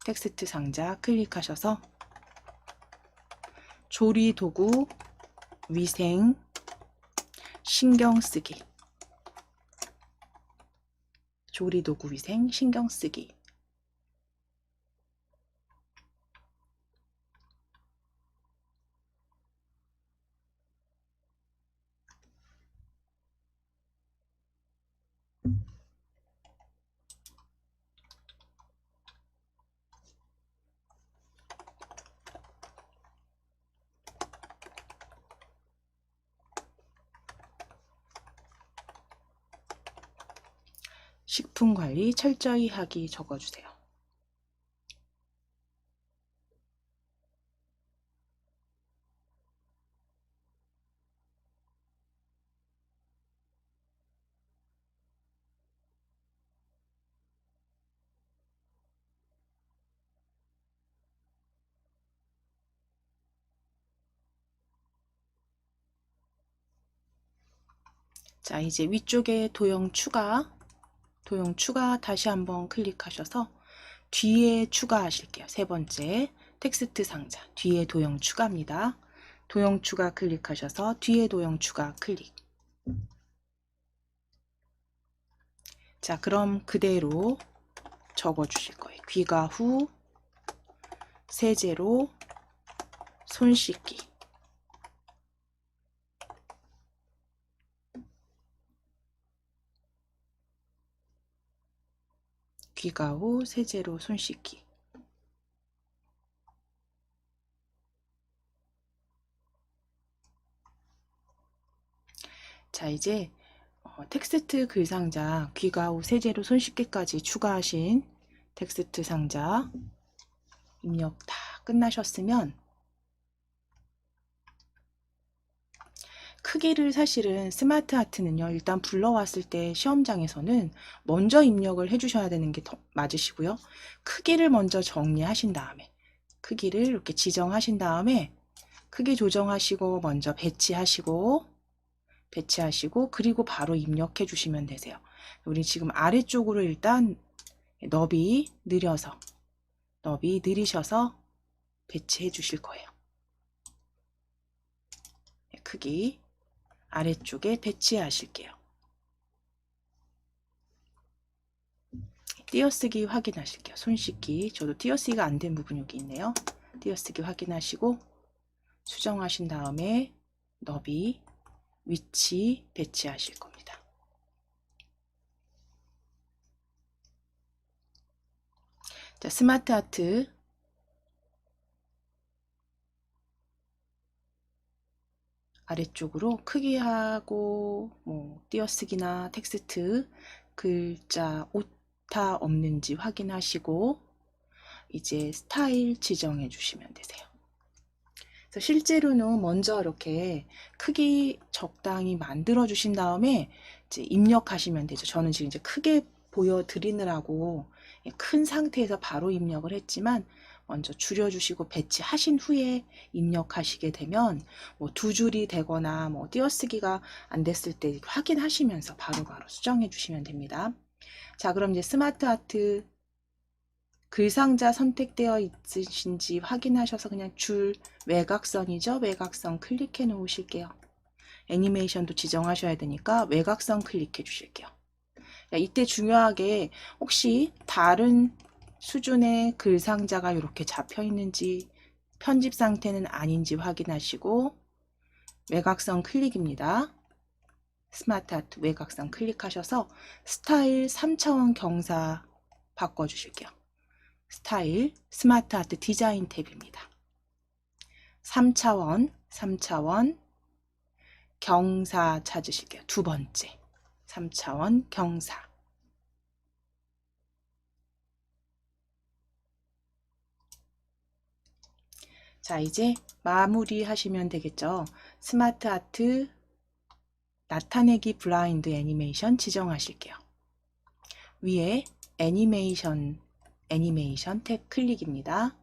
A: 텍스트 상자 클릭하셔서 조리 도구 위생 신경 쓰기. 조리 도구 위생 신경 쓰기. 식품 관리 철저히 하기 적어주세요. 자, 이제 위쪽에 도형 추가 다시 한번 클릭하셔서 뒤에 추가하실게요. 세 번째 텍스트 상자 뒤에 도형 추가입니다. 도형 추가 클릭하셔서 뒤에 도형 추가 클릭. 자, 그럼 그대로 적어 주실 거예요. 귀가 후 세제로 손 씻기. 귀가 후 세제로 손 씻기. 자, 이제 텍스트 글상자 귀가 후 세제로 손 씻기까지 추가하신 텍스트 상자 입력 다 끝나셨으면 크기를 사실은 스마트 아트는요, 일단 불러왔을 때 시험장에서는 먼저 입력을 해주셔야 되는 게 더 맞으시고요. 크기를 먼저 정리하신 다음에 크기를 이렇게 지정하신 다음에 크기 조정하시고 먼저 배치하시고 그리고 바로 입력해 주시면 되세요. 우리 지금 아래쪽으로 일단 너비 느리셔서 배치해 주실 거예요. 크기 아래쪽에 배치하실게요. 띄어쓰기 확인하실게요. 손 씻기. 저도 띄어쓰기가 안 된 부분이 여기 있네요. 띄어쓰기 확인하시고 수정하신 다음에 너비 위치 배치하실 겁니다. 자, 스마트 아트 아래쪽으로 크기하고 뭐 띄어쓰기나 텍스트 글자 오타 없는지 확인하시고 이제 스타일 지정해 주시면 되세요. 그래서 실제로는 먼저 이렇게 크기 적당히 만들어 주신 다음에 이제 입력하시면 되죠. 저는 지금 이제 크게 보여드리느라고 큰 상태에서 바로 입력을 했지만 먼저 줄여주시고 배치하신 후에 입력하시게 되면 뭐 두 줄이 되거나 뭐 띄어쓰기가 안 됐을 때 확인하시면서 바로바로 수정해 주시면 됩니다. 자, 그럼 이제 스마트 아트 글상자 선택되어 있으신지 확인하셔서 그냥 줄 외곽선이죠. 외곽선 클릭해 놓으실게요. 애니메이션도 지정하셔야 되니까 외곽선 클릭해 주실게요. 이때 중요하게 혹시 다른 수준의 글상자가 이렇게 잡혀 있는지 편집 상태는 아닌지 확인하시고 외곽선 클릭입니다. 스마트 아트 외곽선 클릭하셔서 스타일 3차원 경사 바꿔주실게요. 스타일 스마트 아트 디자인 탭입니다. 3차원 경사 찾으실게요. 두 번째 3차원 경사. 자, 이제 마무리 하시면 되겠죠. 스마트 아트 나타내기 블라인드 애니메이션 지정하실게요. 위에 애니메이션 애니메이션 탭 클릭입니다.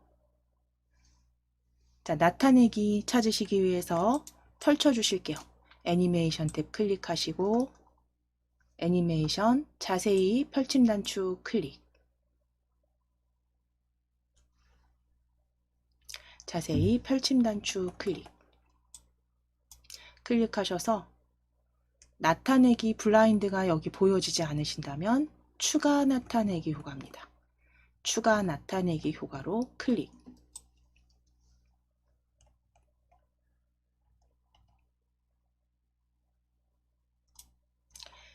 A: 자, 나타내기 찾으시기 위해서 펼쳐주실게요. 애니메이션 탭 클릭하시고 애니메이션 자세히 펼침 단축 클릭. 자세히 펼침 단축 클릭. 클릭하셔서 나타내기 블라인드가 여기 보여지지 않으신다면 추가 나타내기 효과입니다. 추가 나타내기 효과로 클릭.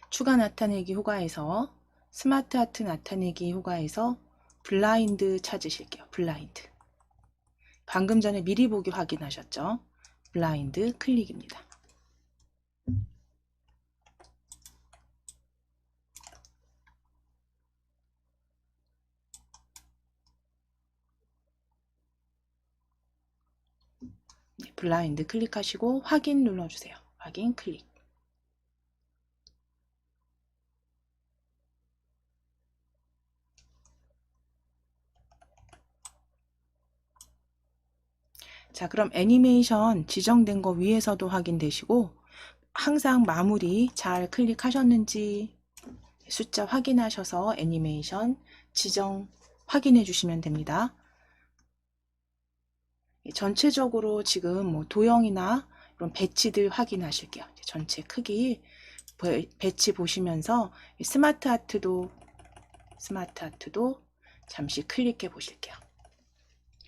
A: 추가 나타내기 효과에서 스마트 아트 나타내기 효과에서 블라인드 찾으실게요. 블라인드. 방금 전에 미리 보기 확인하셨죠? 블라인드 클릭입니다. 네, 블라인드 클릭하시고 확인 눌러주세요. 확인 클릭. 자, 그럼 애니메이션 지정된 거 위에서도 확인되시고 항상 마무리 잘 클릭하셨는지 숫자 확인하셔서 애니메이션 지정 확인해 주시면 됩니다. 전체적으로 지금 뭐 도형이나 이런 배치들 확인하실게요. 전체 크기 배치 보시면서 스마트 아트도 잠시 클릭해 보실게요.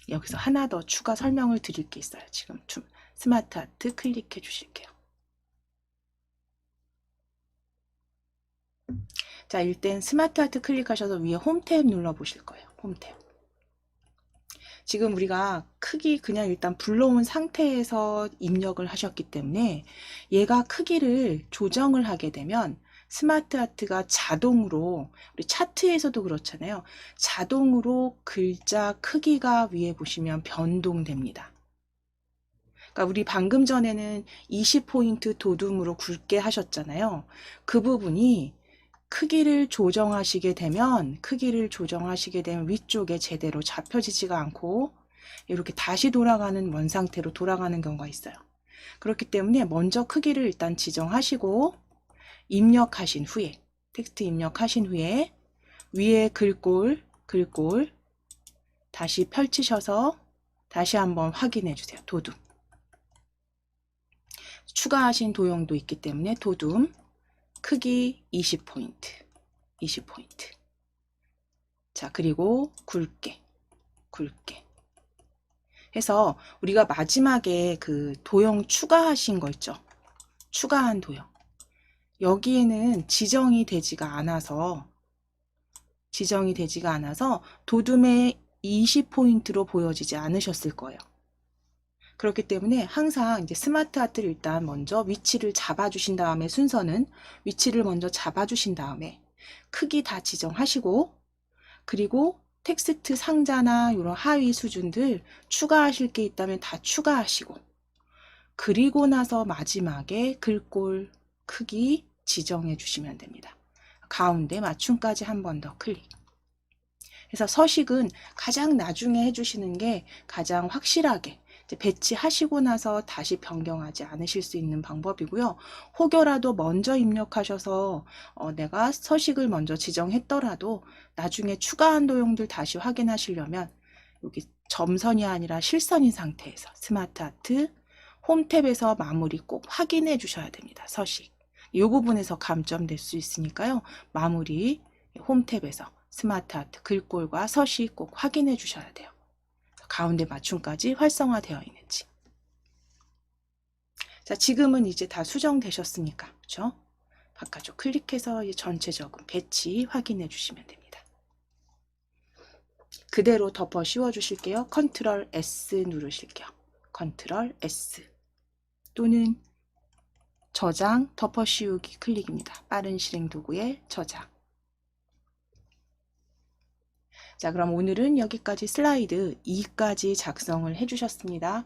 A: 여기서 하나 더 추가 설명을 드릴 게 있어요. 지금 스마트 아트 클릭해 주실게요. 자, 일단 스마트 아트 클릭하셔서 위에 홈 탭 눌러 보실 거예요. 홈 탭. 지금 우리가 크기 그냥 일단 불러온 상태에서 입력을 하셨기 때문에 얘가 크기를 조정을 하게 되면 스마트 아트가 자동으로, 우리 차트에서도 그렇잖아요. 자동으로 글자 크기가 위에 보시면 변동됩니다. 그러니까 우리 방금 전에는 20포인트 도둠으로 굵게 하셨잖아요. 그 부분이 크기를 조정하시게 되면 위쪽에 제대로 잡혀지지가 않고 이렇게 다시 돌아가는 원 상태로 돌아가는 경우가 있어요. 그렇기 때문에 먼저 크기를 일단 지정하시고 입력하신 후에, 텍스트 입력하신 후에 위에 글꼴 다시 펼치셔서 다시 한번 확인해 주세요. 도둠. 추가하신 도형도 있기 때문에 도둠 크기 20포인트. 자, 그리고 굵게 해서 우리가 마지막에 그 도형 추가하신 거 있죠? 추가한 도형. 여기에는 지정이 되지가 않아서 도둠에 20포인트로 보여지지 않으셨을 거예요. 그렇기 때문에 항상 이제 스마트 아트를 일단 먼저 위치를 잡아주신 다음에 순서는 위치를 먼저 잡아주신 다음에 크기 다 지정하시고 그리고 텍스트 상자나 이런 하위 수준들 추가하실 게 있다면 다 추가하시고 그리고 나서 마지막에 글꼴 크기 지정해 주시면 됩니다. 가운데 맞춤까지 한 번 더 클릭. 그래서 서식은 가장 나중에 해주시는 게 가장 확실하게 배치하시고 나서 다시 변경하지 않으실 수 있는 방법이고요. 혹여라도 먼저 입력하셔서 내가 서식을 먼저 지정했더라도 나중에 추가한 도형들 다시 확인하시려면 여기 점선이 아니라 실선인 상태에서 스마트 아트 홈 탭에서 마무리 꼭 확인해 주셔야 됩니다. 서식. 이 부분에서 감점될 수 있으니까요. 마무리 홈 탭에서 스마트 아트 글꼴과 서식 꼭 확인해 주셔야 돼요. 가운데 맞춤까지 활성화되어 있는지. 자, 지금은 이제 다 수정되셨으니까, 그렇죠? 바깥쪽 클릭해서 전체적인 배치 확인해 주시면 됩니다. 그대로 덮어 씌워 주실게요. 컨트롤 S 누르실게요. 컨트롤 S 또는 저장 덮어 씌우기 클릭입니다. 빠른 실행 도구의 저장. 자, 그럼 오늘은 여기까지 슬라이드 2까지 작성을 해주셨습니다.